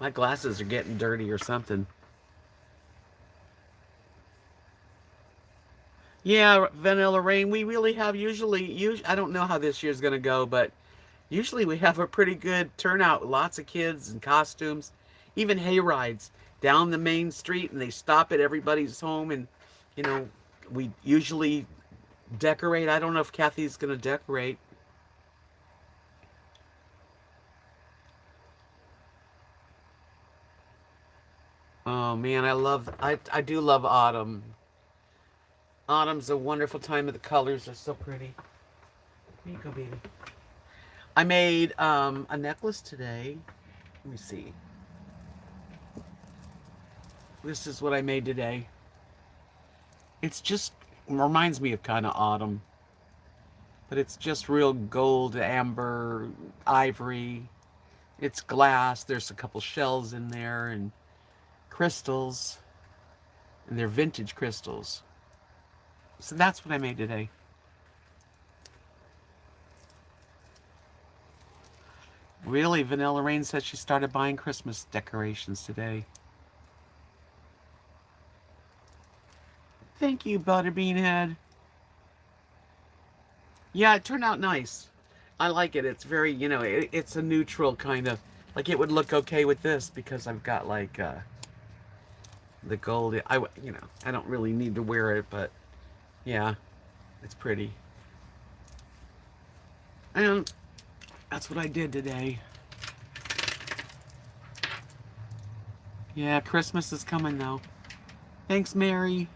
[SPEAKER 1] My glasses are getting dirty or something. Yeah, Vanilla Rain, we really have I don't know how this year's going to go, but usually we have a pretty good turnout. Lots of kids and costumes, even hay rides down the main street, and they stop at everybody's home, and, you know, we usually decorate. I don't know if Kathy's going to decorate. Oh man, I do love autumn. Autumn's a wonderful time, of the colors are so pretty. Here you go, baby. I made a necklace today. Let me see. This is what I made today. It's just reminds me of kind of autumn, but it's just real gold, amber, ivory. It's glass. There's a couple shells in there and crystals, and they're vintage crystals. So that's what I made today. Really, Vanilla Rain said she started buying Christmas decorations today. Thank you, Butterbean Head. Yeah, it turned out nice. I like it. It's very, it's a neutral kind of, like it would look okay with this because I've got like the gold. I don't really need to wear it, but yeah, it's pretty. And that's what I did today. Yeah, Christmas is coming though. Thanks, Mary.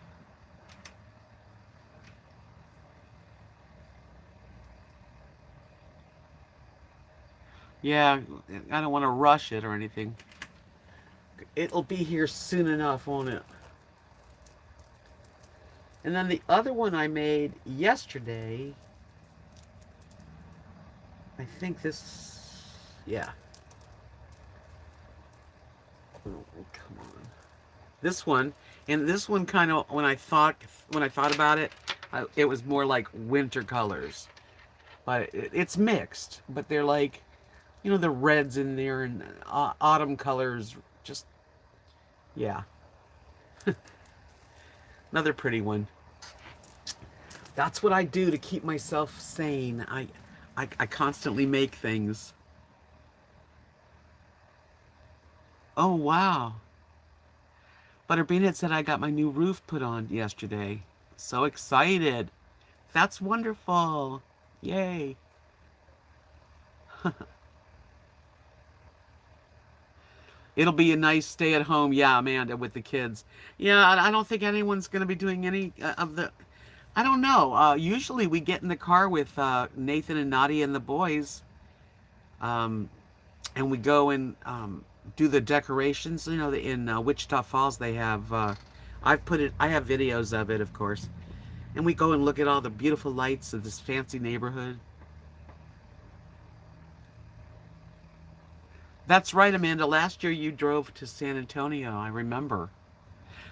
[SPEAKER 1] Yeah, I don't want to rush it or anything. It'll be here soon enough, won't it? And then the other one I made yesterday, I think this, yeah. Oh, come on. This one, and this one kind of, when I thought about it, it was more like winter colors. But it's mixed, but they're like, the reds in there and autumn colors. Just, yeah. Another pretty one. That's what I do to keep myself sane. I constantly make things. Oh, wow. Butterbean had said I got my new roof put on yesterday. So excited. That's wonderful. Yay. It'll be a nice stay at home, yeah, Amanda, with the kids. Yeah, I don't think anyone's going to be doing any of the. I don't know. Usually we get in the car with Nathan and Nadia and the boys, um, and we go and do the decorations. In Wichita Falls they have. I have videos of it, of course, and we go and look at all the beautiful lights of this fancy neighborhood. That's right, Amanda. Last year you drove to San Antonio. I remember.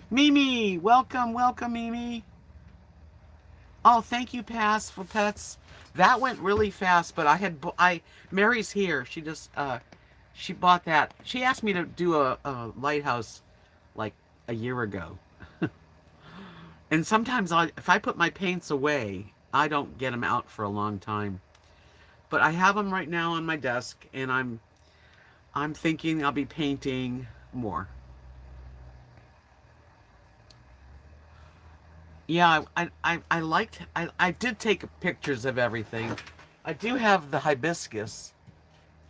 [SPEAKER 1] Mimi, welcome, welcome, Mimi. Oh, thank you, Pass for Pets. That went really fast, but Mary's here. She bought that. She asked me to do a lighthouse like a year ago. And sometimes if I put my paints away, I don't get them out for a long time. But I have them right now on my desk, and I'm thinking I'll be painting more. Yeah, I did take pictures of everything. I do have the hibiscus.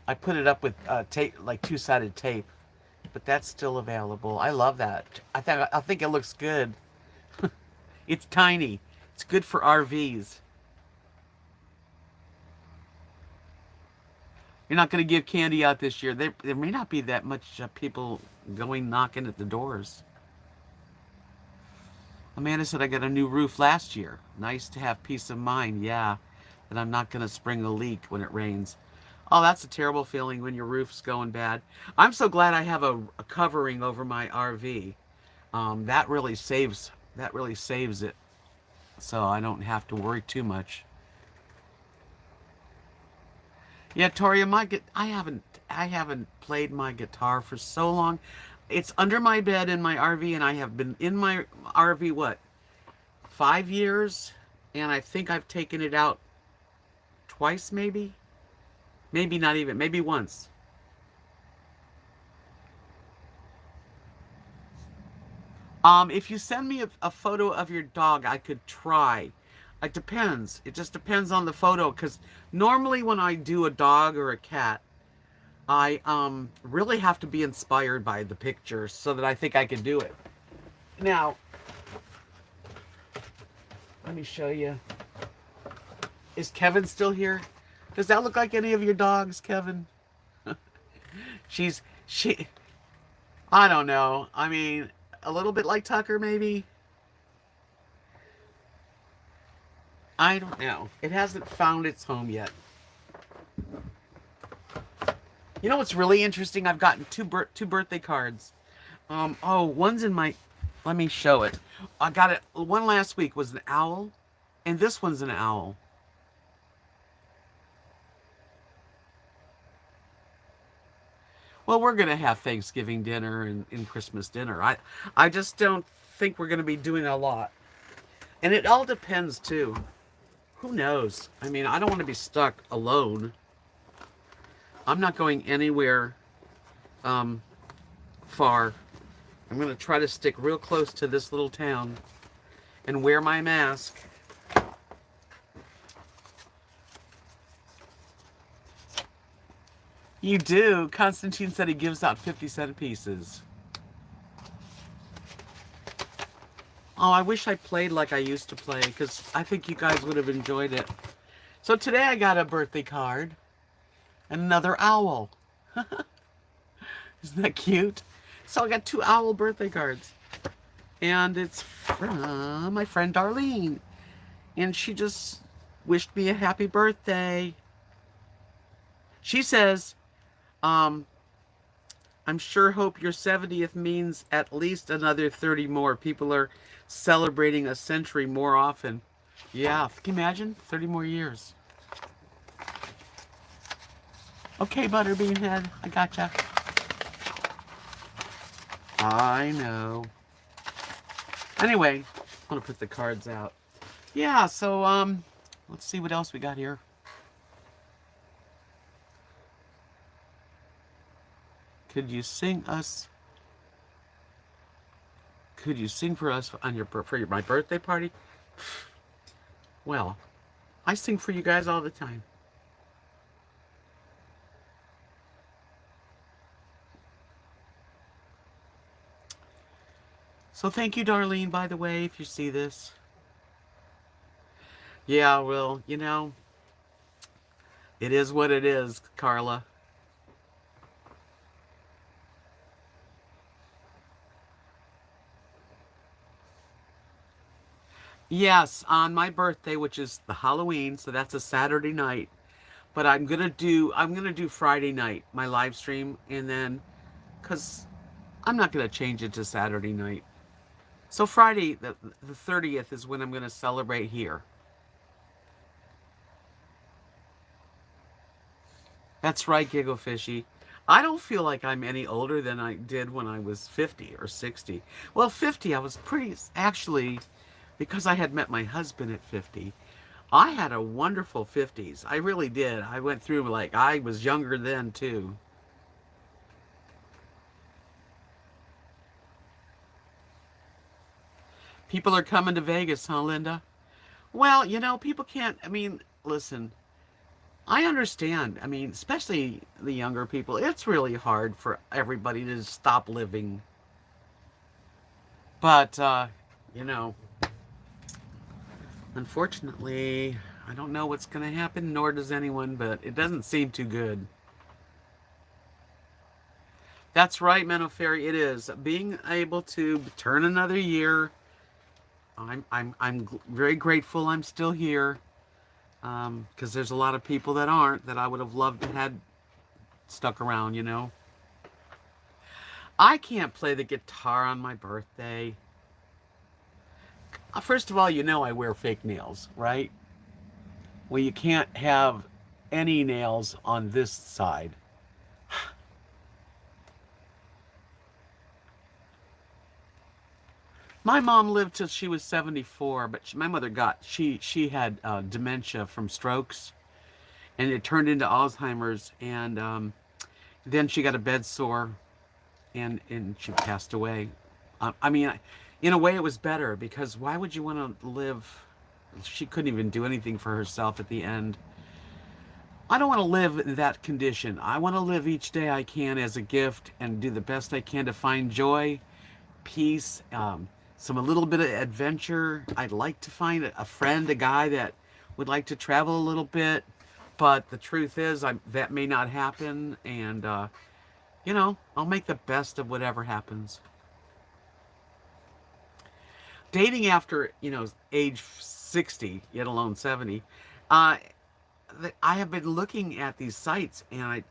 [SPEAKER 1] I put it up with tape, like two-sided tape, but that's still available. I love that. I think it looks good. It's tiny. It's good for RVs. You're not going to give candy out this year. There may not be that much people going knocking at the doors. Amanda said I got a new roof last year. Nice to have peace of mind, yeah, that I'm not going to spring a leak when it rains. Oh, that's a terrible feeling when your roof's going bad. I'm so glad I have a covering over my RV. That really saves it, so I don't have to worry too much. Yeah, Toria, I haven't played my guitar for so long. It's under my bed in my RV, and I have been in my RV, what, 5 years? And I think I've taken it out twice, maybe? Maybe not even, maybe once. If you send me a photo of your dog, I could try. It depends. It just depends on the photo, because normally when I do a dog or a cat, I really have to be inspired by the picture so that I think I can do it. Now, let me show you. Is Kevin still here? Does that look like any of your dogs, Kevin? She I don't know. I mean, a little bit like Tucker maybe. I don't know. It hasn't found its home yet. You know what's really interesting? I've gotten two birthday cards. Oh, one's in my. Let me show it. I got it. One last week was an owl, and this one's an owl. Well, we're gonna have Thanksgiving dinner and Christmas dinner. I just don't think we're gonna be doing a lot, and it all depends too. Who knows? I mean, I don't want to be stuck alone. I'm not going anywhere far. I'm going to try to stick real close to this little town and wear my mask. You do. Constantine said he gives out 50-cent pieces. Oh, I wish I played like I used to play, because I think you guys would have enjoyed it. So today I got a birthday card. Another owl. Isn't that cute? So I got 2 owl birthday cards. And it's from my friend Darlene. And she just wished me a happy birthday. She says, I'm sure hope your 70th means at least another 30 more. People are celebrating a century more often. Yeah, can you imagine? 30 more years. Okay, Butterbean Head, I gotcha. I know. Anyway, I'm gonna put the cards out. Yeah, so let's see what else we got here. Could you sing us? Could you sing for us on my birthday party? Well, I sing for you guys all the time. So thank you, Darlene, by the way, if you see this. Yeah, well, you know, it is what it is, Carla. Yes, on my birthday, which is the Halloween, so that's a Saturday night. But I'm gonna do Friday night, my live stream, and then, cause I'm not gonna change it to Saturday night. So Friday, the 30th, is when I'm gonna celebrate here. That's right, Giggle Fishy. I don't feel like I'm any older than I did when I was 50 or 60. Well, 50, I was pretty, actually, because I had met my husband at 50. I had a wonderful 50s. I really did. I went through, like, I was younger then, too. People are coming to Vegas, huh, Linda? Well, you know, people can't, I mean, listen, I understand. I mean, especially the younger people. It's really hard for everybody to stop living. But, you know, unfortunately, I don't know what's going to happen, nor does anyone, but it doesn't seem too good. That's right, Menno Fairy, it is. Being able to turn another year, I'm very grateful I'm still here. Because there's a lot of people that aren't, that I would have loved to had stuck around, you know. I can't play the guitar on my birthday. First of all, you know I wear fake nails, right? Well, you can't have any nails on this side. My mom lived till she was 74, but my mother she had dementia from strokes, and it turned into Alzheimer's, and then she got a bed sore, and she passed away. I mean, in a way, it was better, because why would you want to live? She couldn't even do anything for herself at the end. I don't want to live in that condition. I want to live each day I can as a gift and do the best I can to find joy, peace, some a little bit of adventure. I'd like to find a friend, a guy that would like to travel a little bit, but the truth is, that may not happen. And I'll make the best of whatever happens. Dating after age 60, yet alone 70, uh, I have been looking at these sites, and I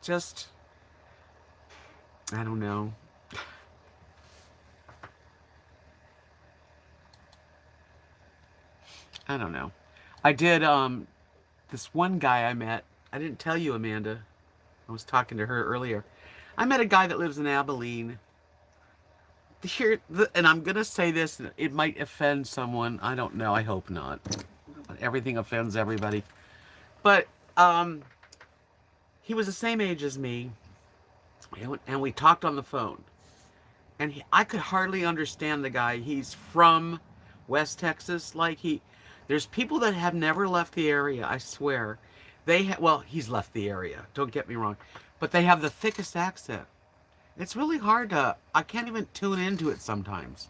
[SPEAKER 1] don't know. I don't know. I did this one guy I met. I didn't tell you, Amanda. I was talking to her earlier. I met a guy that lives in Abilene. And I'm gonna say this. It might offend someone. I don't know. I hope not. Everything offends everybody. But he was the same age as me, and we talked on the phone. And I could hardly understand the guy. He's from West Texas. There's people that have never left the area. I swear, well, he's left the area. Don't get me wrong, but they have the thickest accent. It's really hard to. I can't even tune into it sometimes.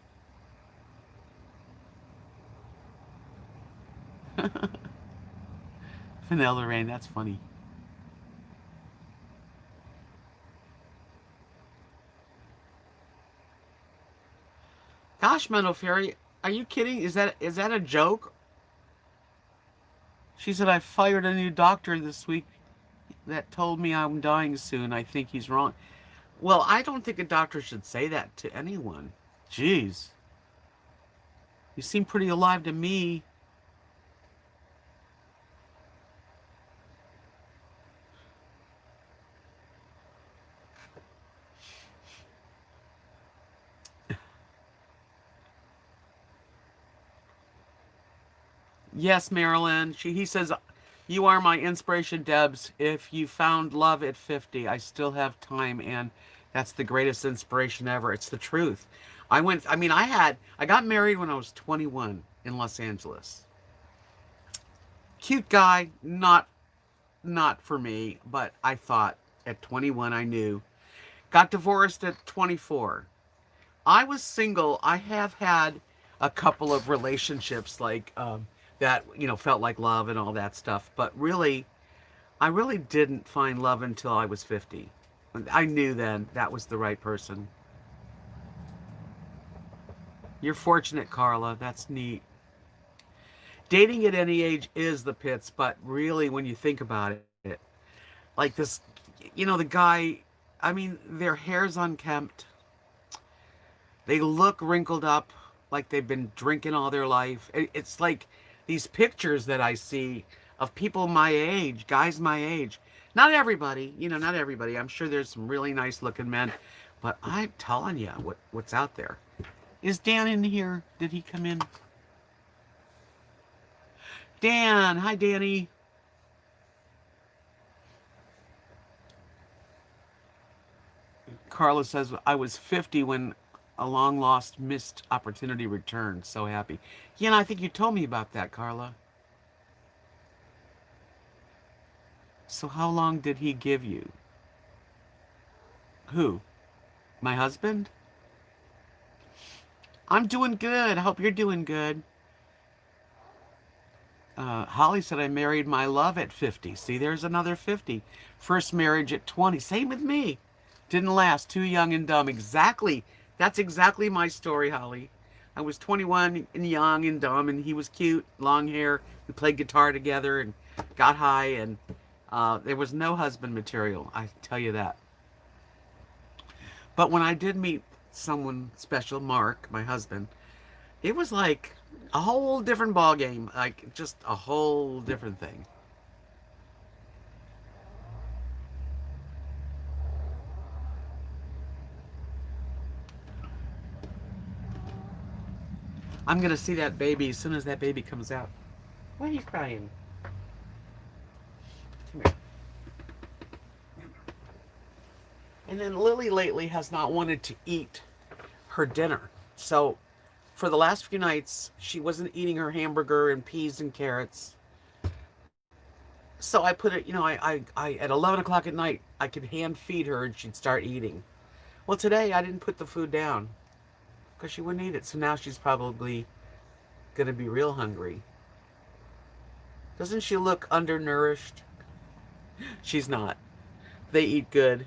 [SPEAKER 1] Vanilla Rain, that's funny. Gosh, Mental Fairy, are you kidding? Is that a joke? She said I fired a new doctor this week that told me I'm dying soon. I think he's wrong. Well, I don't think a doctor should say that to anyone. Jeez. You seem pretty alive to me. Yes, Marilyn. He says, you are my inspiration, Debs. If you found love at 50, I still have time, and that's the greatest inspiration ever. It's the truth. I got married when I was 21 in Los Angeles. Cute guy, not for me, but I thought at 21 I knew. Got divorced at 24. I was single. I have had a couple of relationships that felt like love and all that stuff, but really, I really didn't find love until I was 50. I knew then that was the right person. You're fortunate, Carla. That's neat. Dating at any age is the pits, but really, when you think about it, like this, the guy, their hair's unkempt. They look wrinkled up, like they've been drinking all their life. It's like these pictures that I see of people my age, guys my age. Not everybody, not everybody. I'm sure there's some really nice looking men, but I'm telling you what's out there. Is Dan in here? Did he come in? Dan, hi Danny. Carla says I was 50 when a long lost missed opportunity returned. So happy. I think you told me about that, Carla. So how long did he give you? Who? My husband? I'm doing good. I hope you're doing good. Holly said I married my love at 50. See, there's another 50. First marriage at 20. Same with me. Didn't last. Too young and dumb. Exactly. That's exactly my story, Holly. I was 21 and young and dumb, and he was cute, long hair. We played guitar together and got high, and there was no husband material. I tell you that. But when I did meet someone special, Mark, my husband, it was like a whole different ball game, like just a whole different thing. I'm gonna see that baby as soon as that baby comes out. Why are you crying? Come here. And then Lily lately has not wanted to eat her dinner. So for the last few nights, she wasn't eating her hamburger and peas and carrots. So I put it, I at 11 o'clock at night, I could hand feed her and she'd start eating. Well, today I didn't put the food down because she wouldn't eat it. So now she's probably going to be real hungry. Doesn't she look undernourished? She's not. They eat good.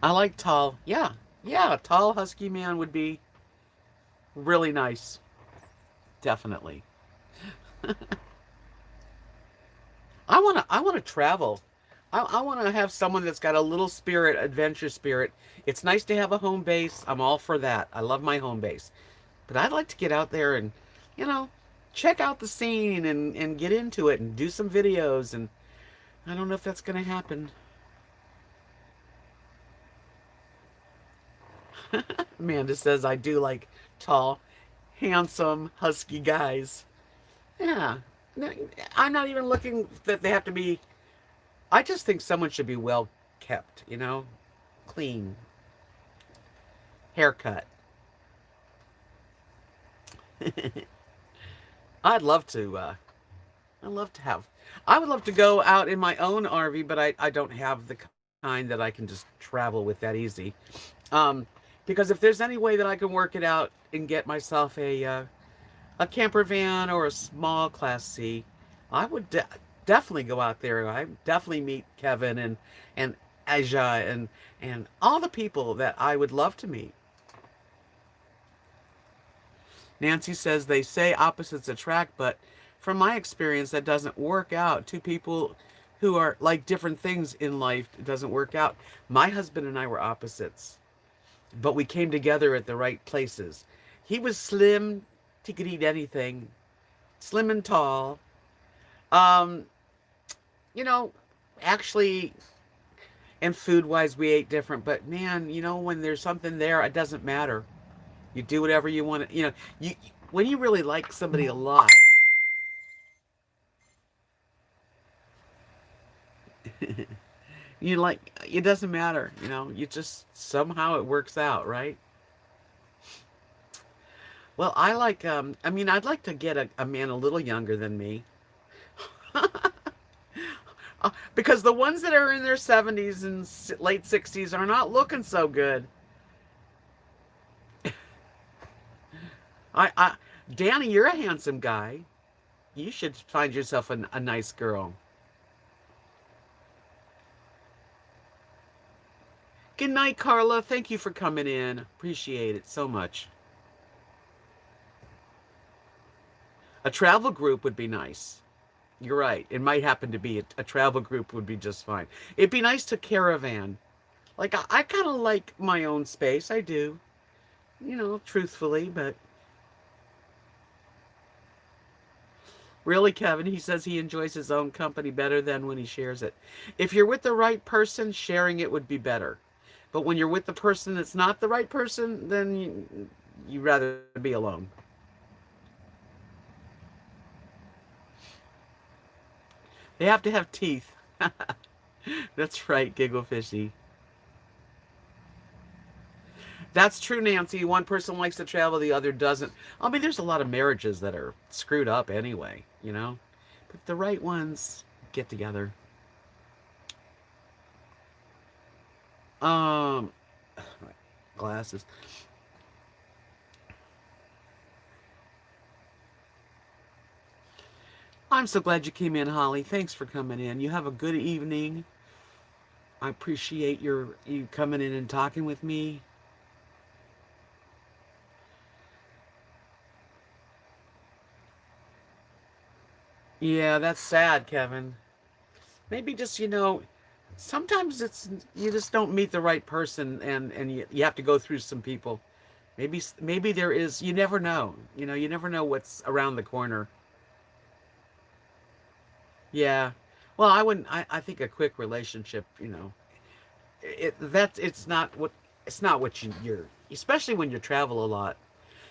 [SPEAKER 1] I like tall. Yeah. Yeah, a tall husky man would be really nice. Definitely. I want to travel. I want to have someone that's got a little spirit, adventure spirit. It's nice to have a home base. I'm all for that. I love my home base. But I'd like to get out there and, you know, check out the scene and get into it and do some videos. And I don't know if that's going to happen. Amanda says, I do like tall, handsome, husky guys. Yeah. I'm not even looking that they have to be. I just think someone should be well kept, clean, haircut. I'd love to. I'd love to have. I would love to go out in my own RV, but I don't have the kind that I can just travel with that easy. Because if there's any way that I can work it out and get myself a camper van or a small Class C, I would definitely go out there. I definitely meet Kevin and Aja and all the people that I would love to meet. Nancy says they say opposites attract, but from my experience, that doesn't work out. Two people who are like different things in life, it doesn't work out. My husband and I were opposites, but we came together at the right places. He was slim, he could eat anything, slim and tall. Um, you know, actually, and food wise, we ate different, but man, when there's something there, it doesn't matter. You do whatever you want to, you when you really like somebody a lot, you like, it doesn't matter, you just somehow it works out, right? Well, I'd like to get a man a little younger than me. Because the ones that are in their 70s and late 60s are not looking so good. I Danny, you're a handsome guy. You should find yourself a nice girl. Good night, Carla. Thank you for coming in. Appreciate it so much. A travel group would be nice. You're right. It might happen to be a travel group would be just fine. It'd be nice to caravan. Like, I kind of like my own space. I do. Truthfully, but really, Kevin, he says he enjoys his own company better than when he shares it. If you're with the right person, sharing it would be better. But when you're with the person that's not the right person, then you'd rather be alone. They have to have teeth. That's right, Giggle Fishy. That's true, Nancy. One person likes to travel, the other doesn't. I mean, there's a lot of marriages that are screwed up anyway. But the right ones get together. Um, glasses. I'm so glad you came in, Holly. Thanks for coming in. You have a good evening. I appreciate you coming in and talking with me. Yeah, that's sad, Kevin. Maybe just, sometimes it's you just don't meet the right person and you have to go through some people. Maybe there is, you never know. You never know what's around the corner. Yeah. Well, I wouldn't I think a quick relationship, it's not what you're, especially when you travel a lot.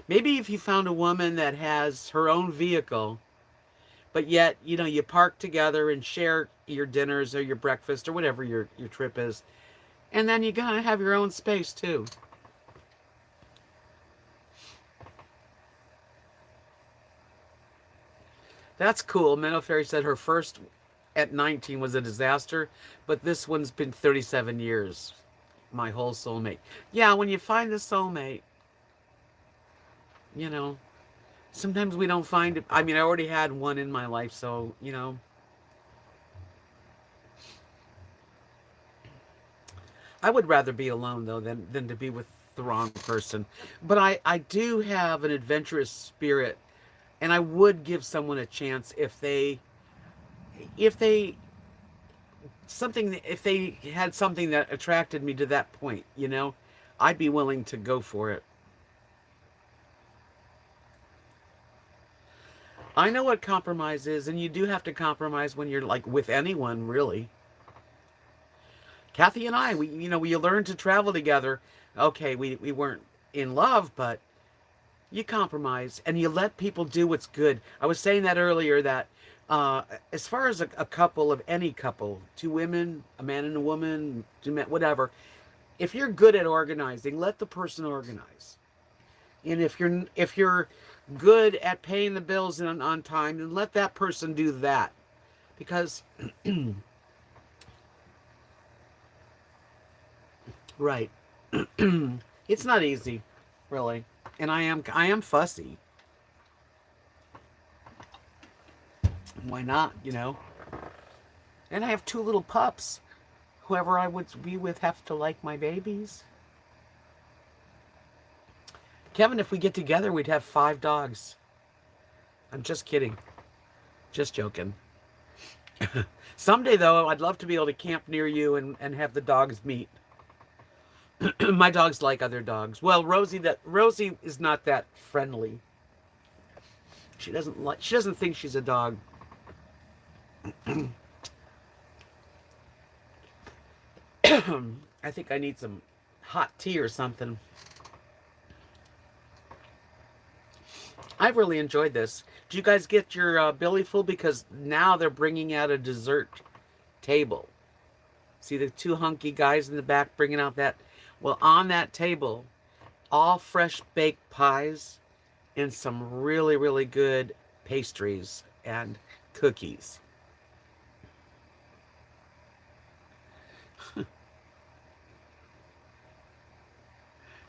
[SPEAKER 1] Maybe if you found a woman that has her own vehicle, but yet, you park together and share your dinners or your breakfast or whatever your trip is. And then you gotta have your own space too. That's cool. Minnow Fairy said her first at 19 was a disaster, but this one's been 37 years. My whole soulmate. Yeah, when you find the soulmate, you know, sometimes we don't find it. I mean, I already had one in my life, so, I would rather be alone, though, than to be with the wrong person. But I do have an adventurous spirit, and I would give someone a chance if they if they had something that attracted me to that point, I'd be willing to go for it. I know what compromise is, and you do have to compromise when you're like with anyone, really. Kathy and I, we learned to travel together. Okay, we weren't in love, but you compromise and you let people do what's good. I was saying that earlier that as far as a couple of any couple, two women, a man and a woman, two men, whatever, if you're good at organizing, let the person organize. And if you're good at paying the bills on time, then let that person do that. Because right. It's not easy, really. And I am fussy. Why not? And I have two little pups. Whoever I would be with have to like my babies. Kevin, if we get together, we'd have 5 dogs. I'm just kidding. Just joking. Someday, though, I'd love to be able to camp near you and have the dogs meet. My dogs like other dogs. Well, Rosie is not that friendly. She doesn't think she's a dog. I think I need some hot tea or something. I've really enjoyed this. Did you guys get your belly full? Because now they're bringing out a dessert table. See the 2 hunky guys in the back bringing out that? Well, on that table, all fresh baked pies and some really, really good pastries and cookies.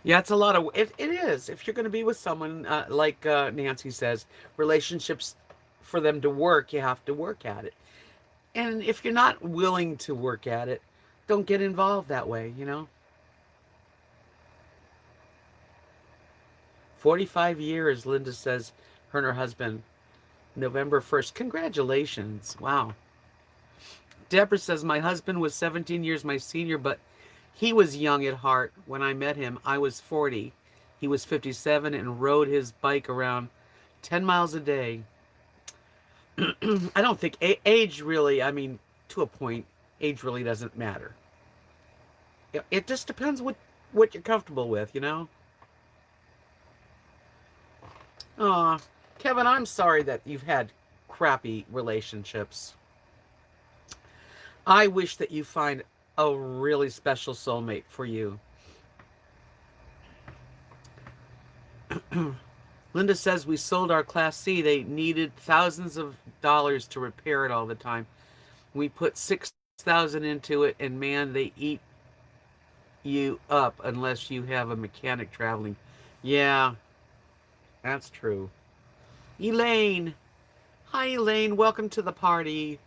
[SPEAKER 1] Yeah, it's a lot of it is. If you're going to be with someone, like Nancy says, relationships, for them to work, you have to work at it. And if you're not willing to work at it, don't get involved that way. 45 years, Linda says, her and her husband, November 1st. Congratulations. Wow. Deborah says, my husband was 17 years my senior, but he was young at heart. When I met him, I was 40. He was 57 and rode his bike around 10 miles a day. I don't think age really, I mean, to a point, age really doesn't matter. It just depends what you're comfortable with. Aw, Kevin, I'm sorry that you've had crappy relationships. I wish that you find a really special soulmate for you. Linda says we sold our Class C. They needed thousands of dollars to repair it all the time. We put 6,000 into it, and man, they eat you up unless you have a mechanic traveling. Yeah, that's true. Elaine. Hi, Elaine. Welcome to the party.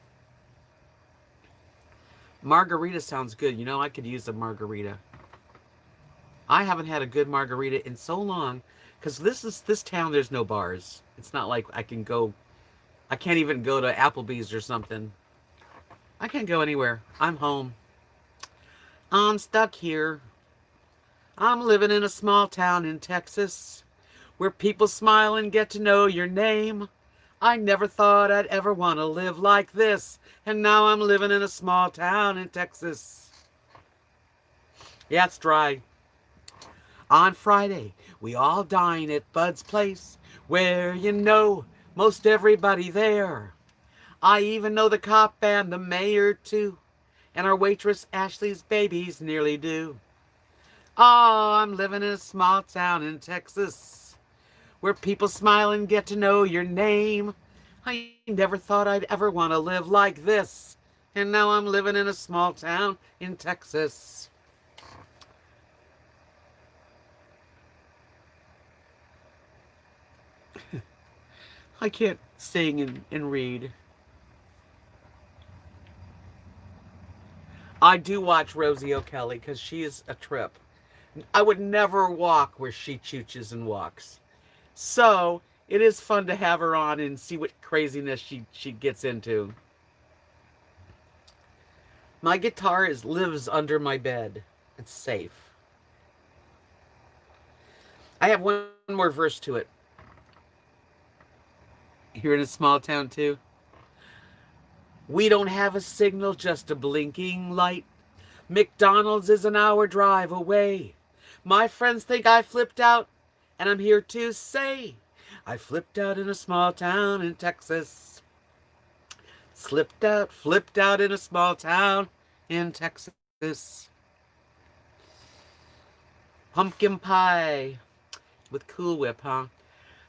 [SPEAKER 1] Margarita sounds good. I could use a margarita. I haven't had a good margarita in so long, because this town, there's no bars. It's not like I can't even go to Applebee's or something. I can't go anywhere. I'm home. I'm stuck here. I'm living in a small town in Texas, where people smile and get to know your name. I never thought I'd ever want to live like this, and now I'm living in a small town in Texas. Yeah, it's dry. On Friday, we all dine at Bud's place, where most everybody there. I even know the cop and the mayor too, and our waitress Ashley's baby's nearly due. Oh, I'm living in a small town in Texas, where people smile and get to know your name. I never thought I'd ever want to live like this. And now I'm living in a small town in Texas. I can't sing and read. I do watch Rosie O'Kelly because she is a trip. I would never walk where she chooches and walks. So it is fun to have her on and see what craziness she gets into. My guitar lives under my bed. It's safe. I have one more verse to it. Here in a small town too. We don't have a signal, just a blinking light. McDonald's is an hour drive away. My friends think I flipped out, and I'm here to say I flipped out in a small town in Texas. Slipped out, flipped out in a small town in Texas. Pumpkin pie with Cool Whip, huh?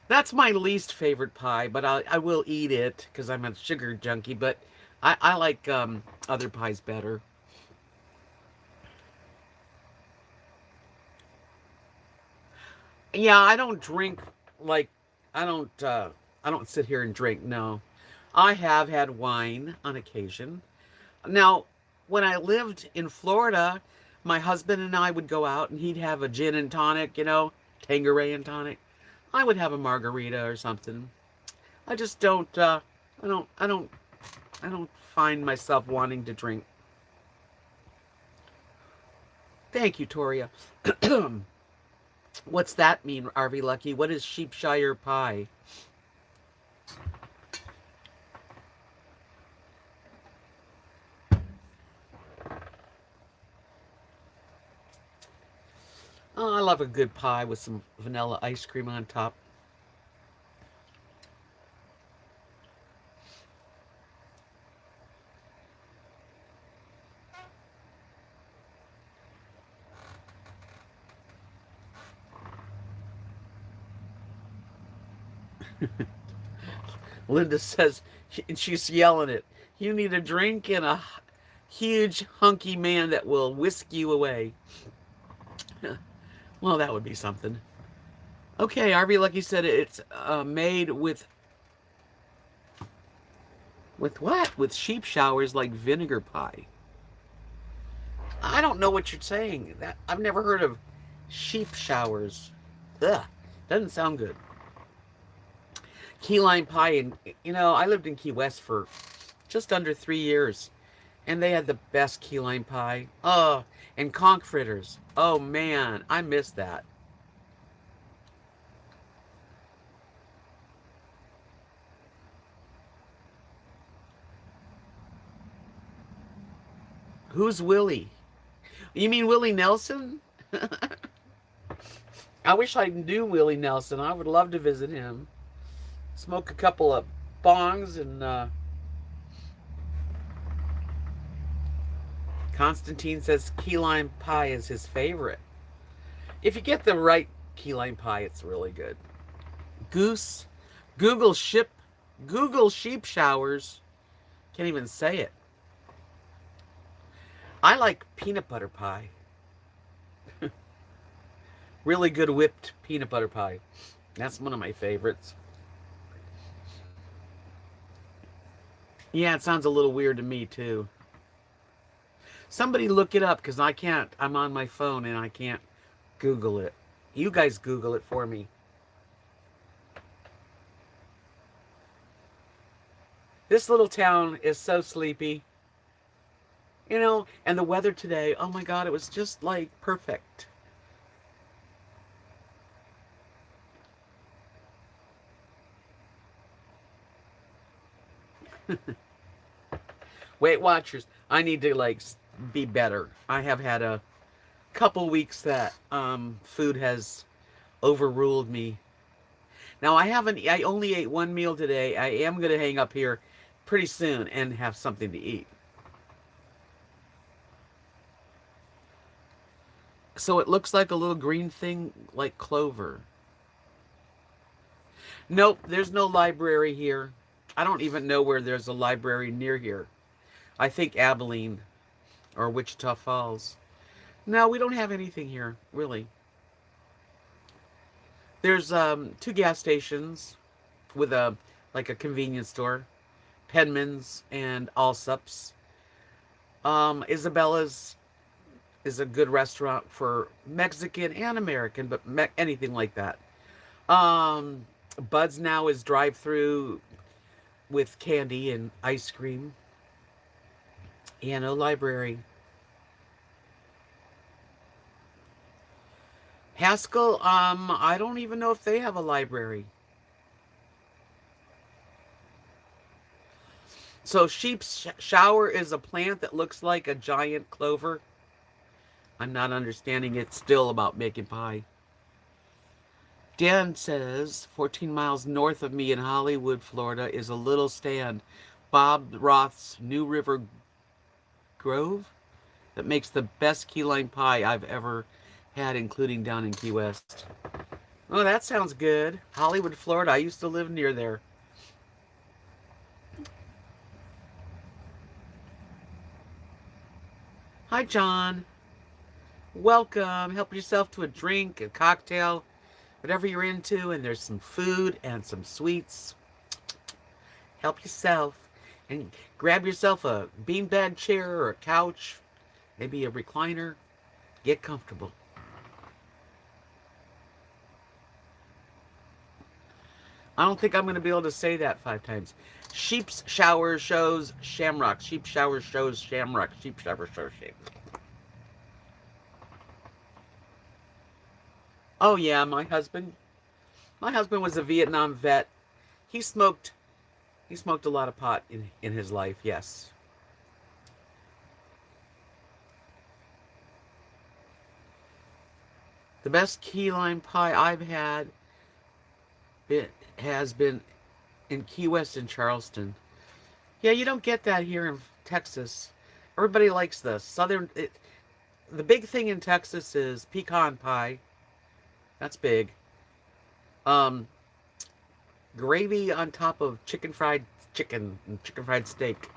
[SPEAKER 1] That's my least favorite pie, but I will eat it because I'm a sugar junkie, but I like other pies better. Yeah, I don't drink like I don't sit here and drink, no. I have had wine on occasion. Now, when I lived in Florida, my husband and I would go out and he'd have a gin and tonic, Tanqueray and tonic. I would have a margarita or something. I just don't I don't find myself wanting to drink. Thank you, Toria. What's that mean, RV Lucky? What is Sheepshire pie? Oh, I love a good pie with some vanilla ice cream on top. Linda says, and she's yelling it, you need a drink and a huge hunky man that will whisk you away. Well, that would be something. Okay, RV Lucky said it's made with what? With sheep showers like vinegar pie. I don't know what you're saying. That I've never heard of sheep showers. Ugh, doesn't sound good. Key lime pie, and I lived in Key West for just under 3 years, and they had the best key lime pie. Oh, and conch fritters. Oh man, I miss that. Who's Willie? You mean Willie Nelson? I wish I knew Willie Nelson. I would love to visit him. Smoke a couple of bongs and Constantine says key lime pie is his favorite. If you get the right key lime pie, it's really good. Goose, Google ship, Google sheep showers. Can't even say it. I like peanut butter pie. Really good whipped peanut butter pie. That's one of my favorites. Yeah, it sounds a little weird to me too. Somebody look it up because I can't. I'm on my phone and I can't Google it. You guys Google it for me. This little town is so sleepy. And the weather today, oh my God, it was just like perfect. Weight Watchers, I need to be better. I have had a couple weeks that food has overruled me. Now I only ate one meal today. I am going to hang up here pretty soon and have something to eat. So it looks like a little green thing like clover. Nope, there's no library here. I don't even know where there's a library near here. I think Abilene or Wichita Falls. No, we don't have anything here, really. There's two gas stations with a like a convenience store, Penman's and Allsup's. Isabella's is a good restaurant for Mexican and American, but anything like that. Um, Bud's now is drive-through with candy and ice cream. And a library. Haskell, I don't even know if they have a library. So sheep's shower is a plant that looks like a giant clover. I'm not understanding it still about making pie. Dan says 14 miles north of me in Hollywood, Florida is a little stand, Bob Roth's New River Grove, that makes the best key lime pie I've ever had, including down in Key West. Oh, that sounds good. Hollywood, Florida. I used to live near there. Hi, John. Welcome. Help yourself to a drink, a cocktail, whatever you're into, and there's some food and some sweets. Help yourself and grab yourself a beanbag chair or a couch, maybe a recliner. Get comfortable. I don't think I'm going to be able to say that 5 times. Sheep's shower shows shamrock. Sheep shower shows shamrock. Sheep shower shows shamrock. Oh yeah, my husband was a Vietnam vet. He smoked a lot of pot in his life, yes. The best key lime pie I've had has been in Key West and Charleston. Yeah, you don't get that here in Texas. Everybody likes the the big thing in Texas is pecan pie. That's big. Um, Gravy on top of chicken fried chicken and chicken fried steak.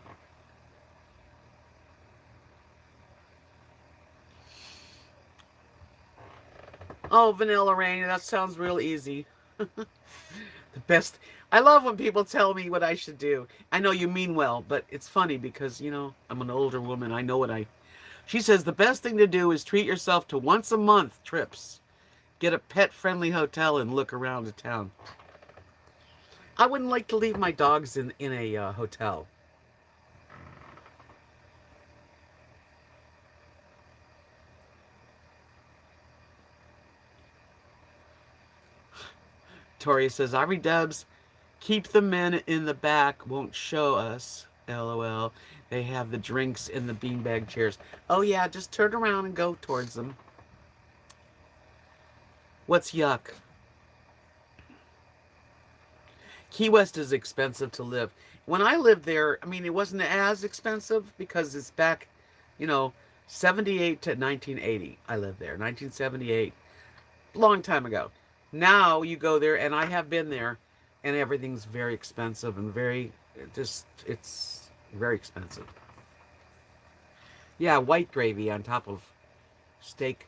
[SPEAKER 1] Oh, vanilla rain. That sounds real easy. The best. I love when people tell me what I should do. I know you mean well, but it's funny because, I'm an older woman. I know what She says the best thing to do is treat yourself to once a month trips. Get a pet-friendly hotel and look around the town. I wouldn't like to leave my dogs in a hotel. Tori says, RV Debs, keep the men in the back, won't show us. LOL. They have the drinks in the beanbag chairs. Oh yeah, just turn around and go towards them. What's yuck? Key West is expensive to live. When I lived there, I mean, it wasn't as expensive because it's back, you know, 78 to 1980. I lived there, 1978. Long time ago. Now you go there, and I have been there, and everything's very expensive and it's very expensive. Yeah, white gravy on top of steak.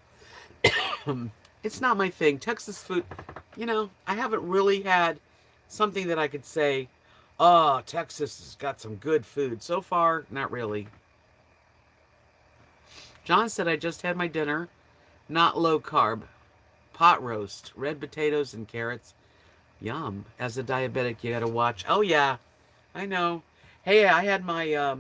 [SPEAKER 1] It's not my thing. Texas food, I haven't really had something that I could say, oh, Texas has got some good food. So far, not really. John said, I just had my dinner, not low carb, pot roast, red potatoes and carrots. Yum. As a diabetic, you gotta watch. Oh, yeah, I know. Hey, I had my,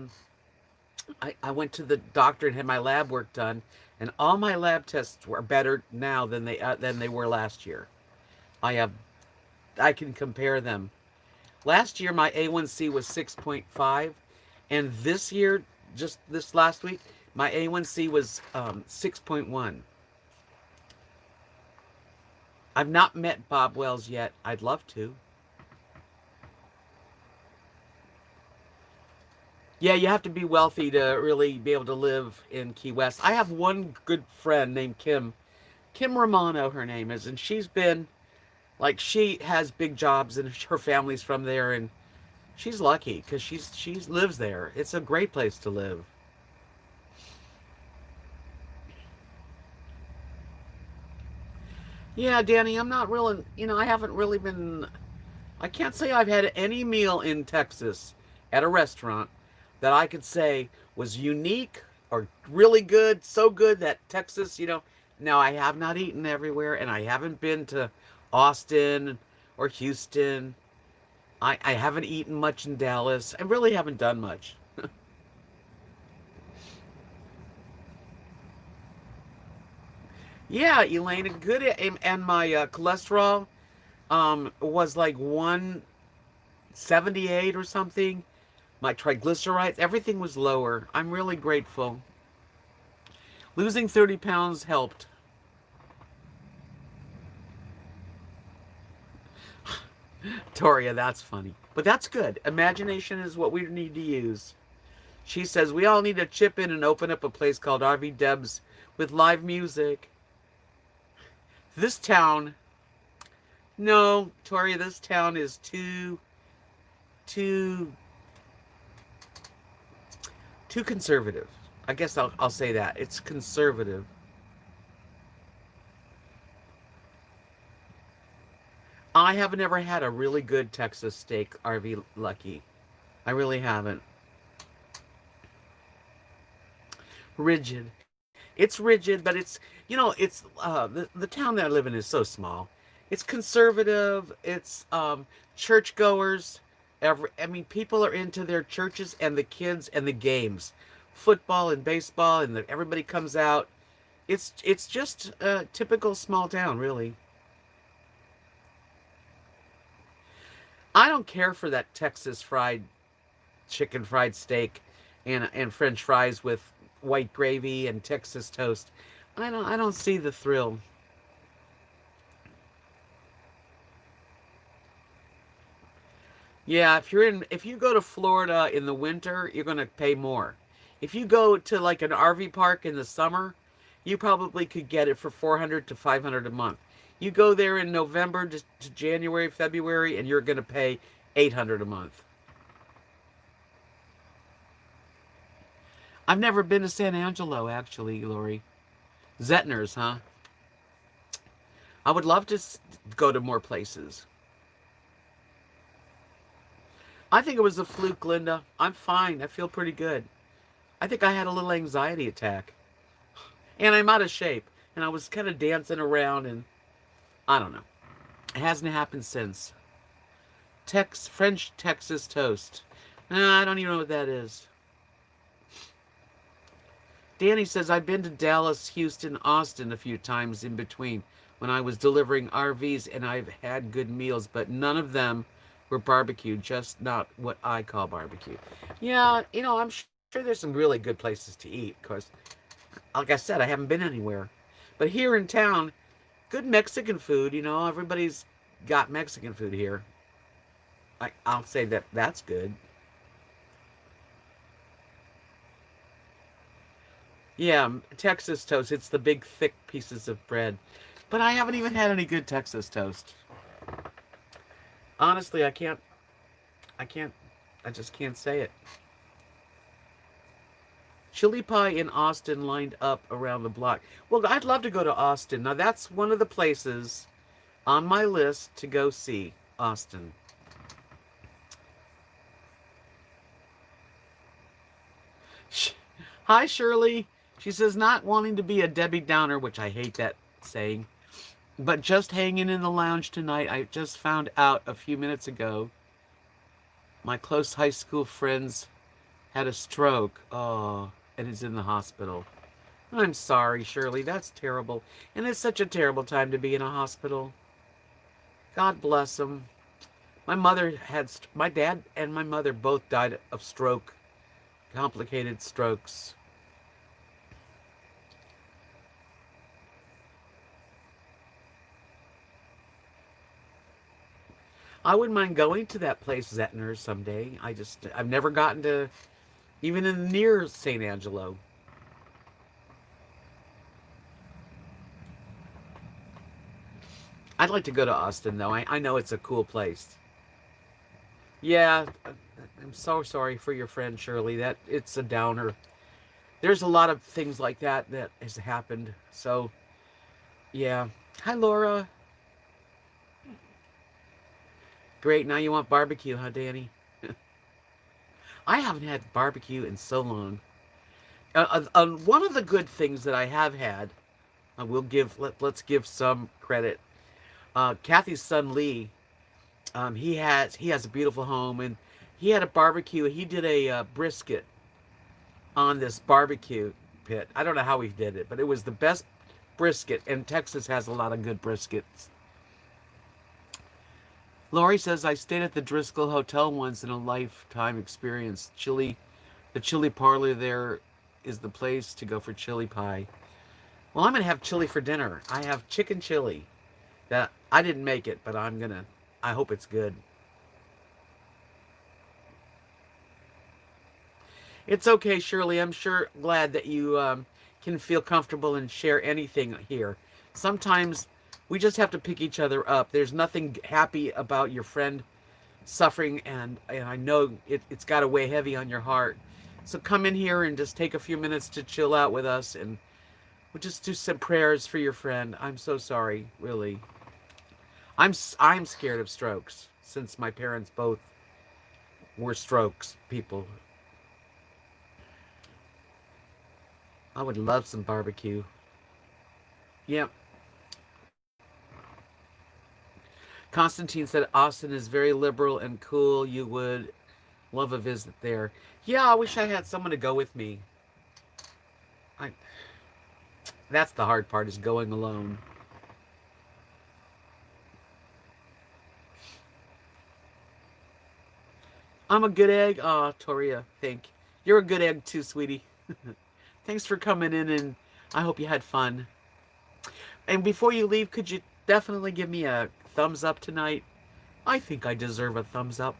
[SPEAKER 1] I went to the doctor and had my lab work done, and all my lab tests were better now than they were last year. I can compare them. Last year, my A1C was 6.5, and this year, just this last week, my A1C was 6.1. I've not met Bob Wells yet. I'd love to. Yeah, you have to be wealthy to really be able to live in Key West. I have one good friend named Kim. Kim Romano, her name is, and she's been, she has big jobs, and her family's from there, and She's lucky because she lives there. It's a great place to live. Yeah, Danny, I'm not really, I haven't really been, I can't say I've had any meal in Texas at a restaurant that I could say was unique or really good, so good that Texas. Now I have not eaten everywhere and I haven't been to Austin or Houston. I haven't eaten much in Dallas. I really haven't done much. Yeah, Elaine, good. And my cholesterol was like 178 or something. My triglycerides, everything was lower. I'm really grateful. Losing 30 pounds helped. Toria, that's funny. But that's good. Imagination is what we need to use. She says we all need to chip in and open up a place called RV Debs with live music. This town, no, Toria, this town is too, too conservative. I guess I'll say that. It's conservative. I have never had a really good Texas steak, RV Lucky. I really haven't. Rigid. It's rigid, but it's the town that I live in is so small. It's conservative. It's churchgoers. I mean, people are into their churches and the kids and the games, football and baseball, and everybody comes out. It's just a typical small town, really. I don't care for that Texas fried chicken fried steak and French fries with white gravy and Texas toast. I don't see the thrill. Yeah, if you go to Florida in the winter, you're going to pay more. If you go to like an RV park in the summer, you probably could get it for 400 to 500 a month. You go there in November to January, February, and you're going to pay 800 a month. I've never been to San Angelo, actually, Lori. Zetner's, huh? I would love to go to more places. I think it was a fluke, Linda. I'm fine. I feel pretty good. I think I had a little anxiety attack. And I'm out of shape. And I was kind of dancing around, and I don't know. It hasn't happened since. French Texas toast. I don't even know what that is. Danny says, I've been to Dallas, Houston, Austin a few times in between when I was delivering RVs, and I've had good meals, but none of them were barbecue, just not what I call barbecue. Yeah, I'm sure there's some really good places to eat, because, like I said, I haven't been anywhere. But here in town, good Mexican food, everybody's got Mexican food here. I'll say that's good. Yeah, Texas toast. It's the big, thick pieces of bread. But I haven't even had any good Texas toast. Honestly, I can't, I just can't say it. Chili pie in Austin lined up around the block. Well, I'd love to go to Austin. Now, that's one of the places on my list to go see. Austin. Hi, Shirley. She says, not wanting to be a Debbie Downer, which I hate that saying, but just hanging in the lounge tonight. I just found out a few minutes ago my close high school friends had a stroke. Oh, and is in the hospital. I'm sorry, Shirley. That's terrible. And it's such a terrible time to be in a hospital. God bless them. My dad and my mother both died of stroke, complicated strokes. I wouldn't mind going to that place, Zetner, someday. I've never gotten to even in near St. Angelo. I'd like to go to Austin, though. I know it's a cool place. Yeah, I'm so sorry for your friend Shirley. That it's a downer. There's a lot of things like that that has happened. So, yeah. Hi, Laura. Great. Now you want barbecue, huh, Danny? I haven't had barbecue in so long. One of the good things that I have had, I will give. Let's give some credit. Kathy's son Lee, he has a beautiful home, and he had a barbecue. He did a brisket on this barbecue pit. I don't know how he did it, but it was the best brisket, and Texas has a lot of good briskets. Lori says, I stayed at the Driscoll Hotel once in a lifetime experience. The chili parlor there is the place to go for chili pie. Well, I'm going to have chili for dinner. I have chicken chili. That I didn't make it, but I hope it's good. It's okay, Shirley. I'm sure glad that you can feel comfortable and share anything here. Sometimes we just have to pick each other up. There's nothing happy about your friend suffering, and I know it's got to weigh heavy on your heart. So come in here and just take a few minutes to chill out with us, and we'll just do some prayers for your friend. I'm so sorry, really. I'm scared of strokes since my parents both were strokes people. I would love some barbecue. Yep. Constantine said Austin is very liberal and cool. You would love a visit there. Yeah, I wish I had someone to go with me. I That's the hard part, is going alone. I'm a good egg. Aw, Toria, you're a good egg too, sweetie. Thanks for coming in, and I hope you had fun. And before you leave, could you definitely give me a thumbs up tonight? I think I deserve a thumbs up.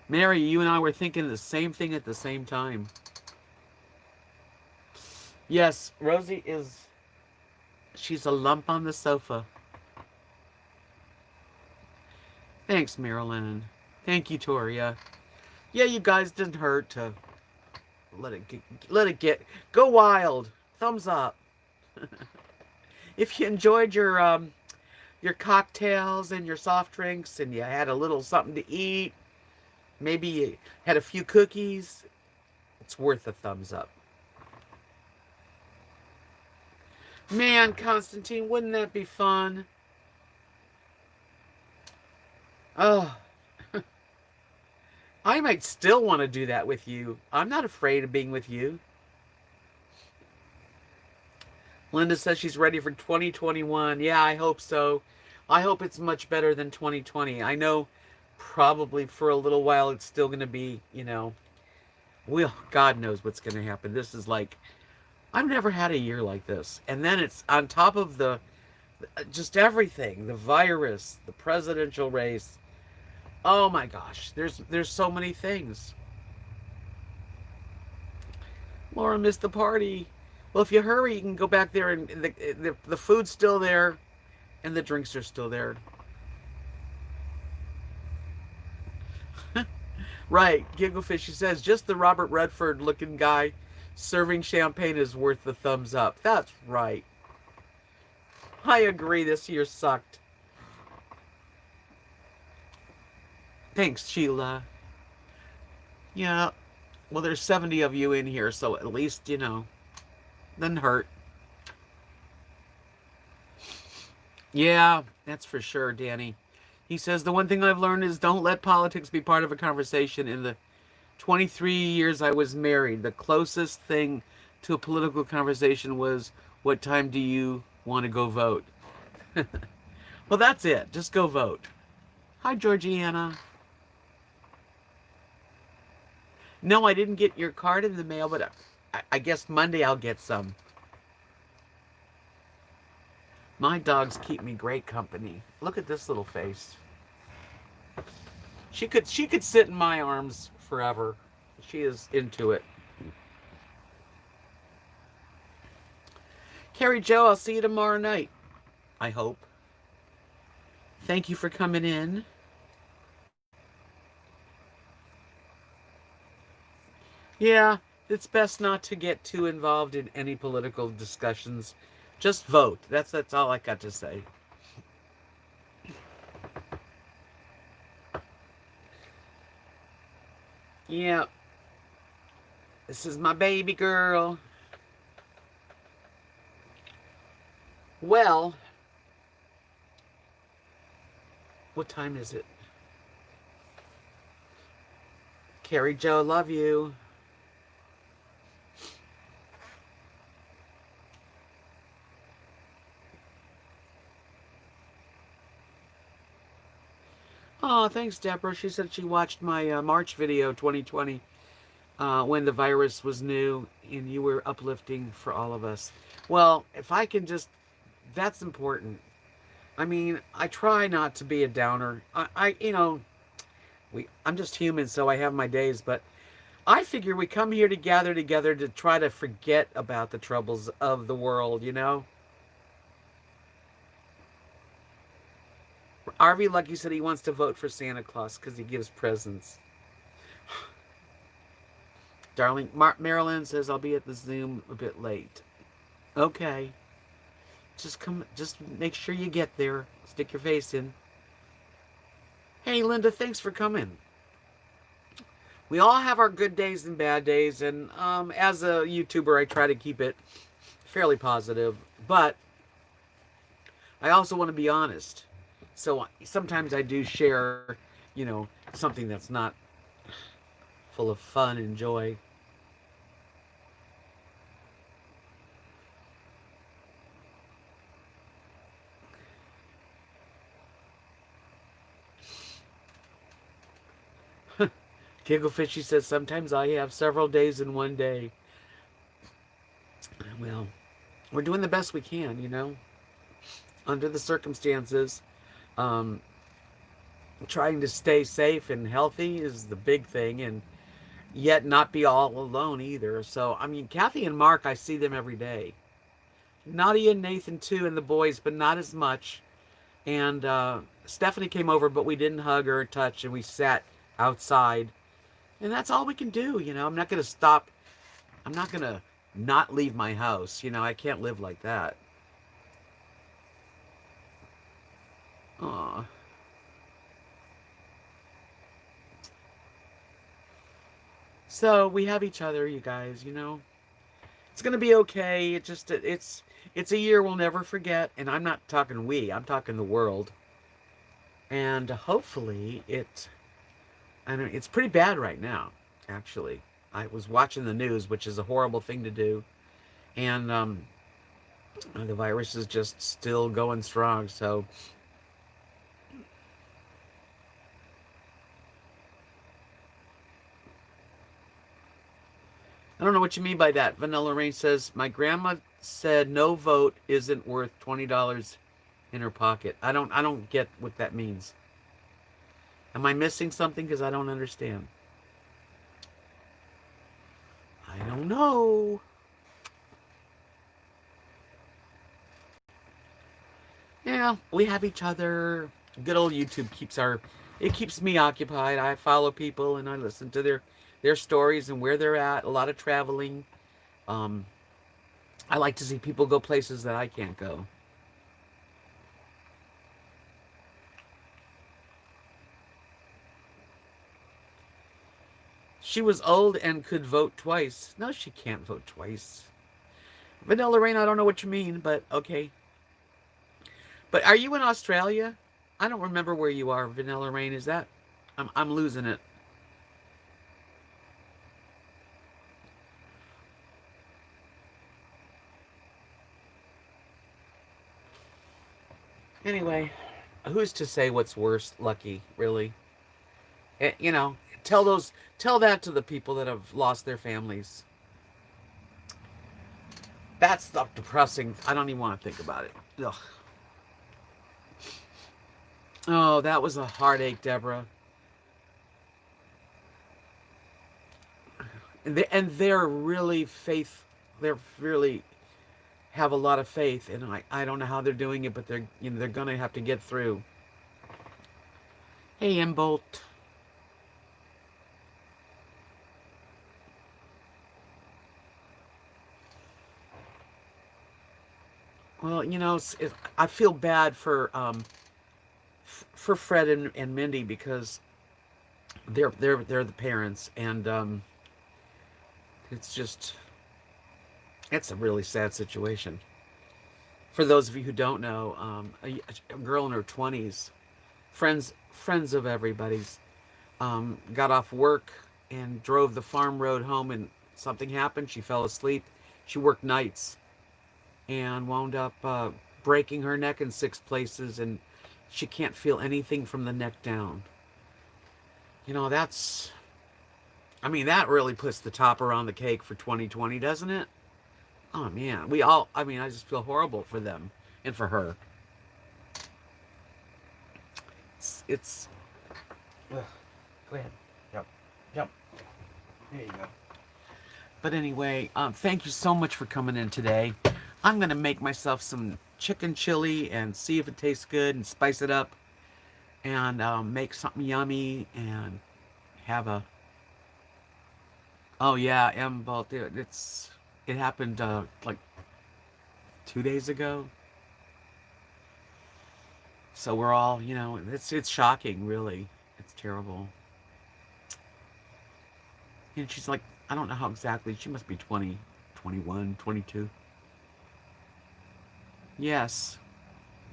[SPEAKER 1] Mary, you and I were thinking the same thing at the same time. Yes, Rosie is. She's a lump on the sofa. Thanks, Marilyn. Thank you, Toria. Yeah, you guys didn't hurt to let it get go wild. Thumbs up. If you enjoyed your cocktails and your soft drinks, and you had a little something to eat, maybe you had a few cookies, it's worth a thumbs up. Man, Constantine, wouldn't that be fun? Oh, I might still want to do that with you. I'm not afraid of being with you. Linda says she's ready for 2021. Yeah, I hope so. I hope it's much better than 2020. I know probably for a little while it's still going to be, well, God knows what's going to happen. This is like, I've never had a year like this. And then it's on top of just everything, the virus, the presidential race. Oh my gosh, there's so many things. Laura missed the party. Well, if you hurry, you can go back there, and the food's still there, and the drinks are still there. Right, Gigglefish, she says, just the Robert Redford looking guy serving champagne is worth the thumbs up. That's right. I agree, this year sucked. Thanks, Sheila. Yeah, well, there's 70 of you in here, so at least, doesn't hurt. Yeah, that's for sure, Danny. He says, the one thing I've learned is don't let politics be part of a conversation. In the 23 years I was married, the closest thing to a political conversation was, what time do you want to go vote? Well, that's it. Just go vote. Hi, Georgiana. No, I didn't get your card in the mail, but I guess Monday I'll get some. My dogs keep me great company. Look at this little face. She could sit in my arms forever. She is into it. Carrie Joe, I'll see you tomorrow night. I hope. Thank you for coming in. Yeah, it's best not to get too involved in any political discussions. Just vote. That's all I got to say. Yeah, this is my baby girl. Well, what time is it? Carrie Joe, love you. Oh, thanks, Deborah. She said she watched my March video 2020 when the virus was new and you were uplifting for all of us. Well, if I can just, that's important. I mean, I try not to be a downer. I'm just human, so I have my days, but I figure we come here to gather together to try to forget about the troubles of the world, you know? RV Lucky said he wants to vote for Santa Claus because he gives presents. Darling, Marilyn says I'll be at the Zoom a bit late. Okay. Just make sure you get there. Stick your face in. Hey, Linda, thanks for coming. We all have our good days and bad days, and as a YouTuber, I try to keep it fairly positive, but I also want to be honest. So sometimes I do share, something that's not full of fun and joy. Gigglefishy says, sometimes I have several days in one day. Well, we're doing the best we can, under the circumstances. Um, Trying to stay safe and healthy is the big thing, and yet not be all alone either. So, I mean, Kathy and Mark, I see them every day. Nadia and Nathan, too, and the boys, but not as much. And Stephanie came over, but we didn't hug her or touch, and we sat outside. And that's all we can do, I'm not going to stop. I'm not going to not leave my house. I can't live like that. Aw. So we have each other, you guys, It's going to be okay. It's a year we'll never forget. And I'm not talking we, I'm talking the world. And hopefully it's pretty bad right now, actually. I was watching the news, which is a horrible thing to do. And the virus is just still going strong. So I don't know what you mean by that. Vanilla Rain says, my grandma said no vote isn't worth $20 in her pocket. I don't get what that means. Am I missing something? Because I don't understand. I don't know. Yeah, we have each other. Good old YouTube it keeps me occupied. I follow people and I listen to their stories and where they're at. A lot of traveling. I like to see people go places that I can't go. She was old and could vote twice. No, she can't vote twice. Vanilla Rain, I don't know what you mean, but okay. But are you in Australia? I don't remember where you are, Vanilla Rain. Is that? I'm losing it. Anyway, who's to say what's worse, Lucky, really? You know, tell that to the people that have lost their families. That's the depressing. I don't even want to think about it. Ugh. Oh, that was a heartache, Deborah. And they're really They're really have a lot of faith, and I don't know how they're doing it, but they're going to have to get through. Hey, Imbolt. Well, I feel bad for Fred and Mindy because they're the parents, and it's just it's a really sad situation. For those of you who don't know, a girl in her 20s, friends of everybody's, got off work and drove the farm road home, and something happened. She fell asleep. She worked nights and wound up breaking her neck in 6 places, and she can't feel anything from the neck down. That's, I mean, that really puts the topper on the cake for 2020, doesn't it? Oh man, I mean, I just feel horrible for them and for her. It's ugh. Go ahead. Yep. Yep. There you go. But anyway, thank you so much for coming in today. I'm going to make myself some chicken chili and see if it tastes good and spice it up and make something yummy and have a... Oh yeah, Bolt. It happened like 2 days ago. So we're all, it's shocking, really. It's terrible. And she's like, I don't know how exactly. She must be 20, 21, 22. Yes.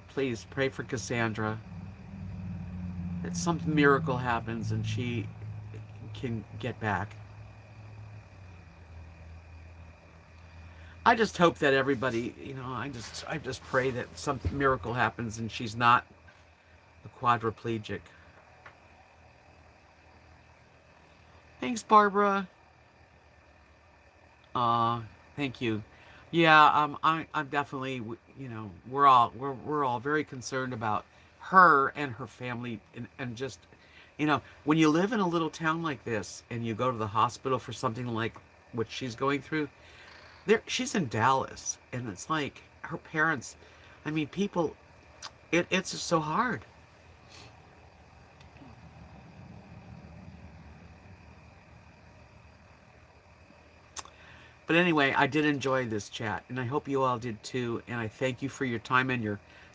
[SPEAKER 1] Please pray for Cassandra. That some miracle happens and she can get back. I just hope that everybody, I just pray that some miracle happens and she's not a quadriplegic. Thanks, Barbara. Thank you. Yeah, I'm definitely, we're all very concerned about her and her family, and just, when you live in a little town like this and you go to the hospital for something like what she's going through, she's in Dallas, and it's like her parents, I mean, people, it's just so hard. But anyway, I did enjoy this chat, and I hope you all did too. And I thank you for your time and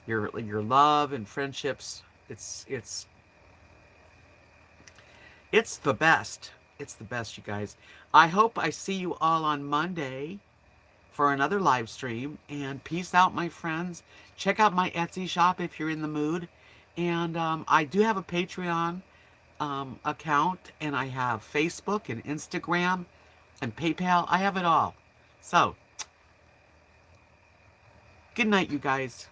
[SPEAKER 1] your love and friendships. It's the best. It's the best, you guys. I hope I see you all on Monday for another live stream. And peace out, my friends. Check out my Etsy shop if you're in the mood. And I do have a Patreon account, and I have Facebook and Instagram and PayPal. I have it all. So, good night, you guys.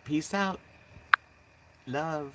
[SPEAKER 1] Peace out. Love.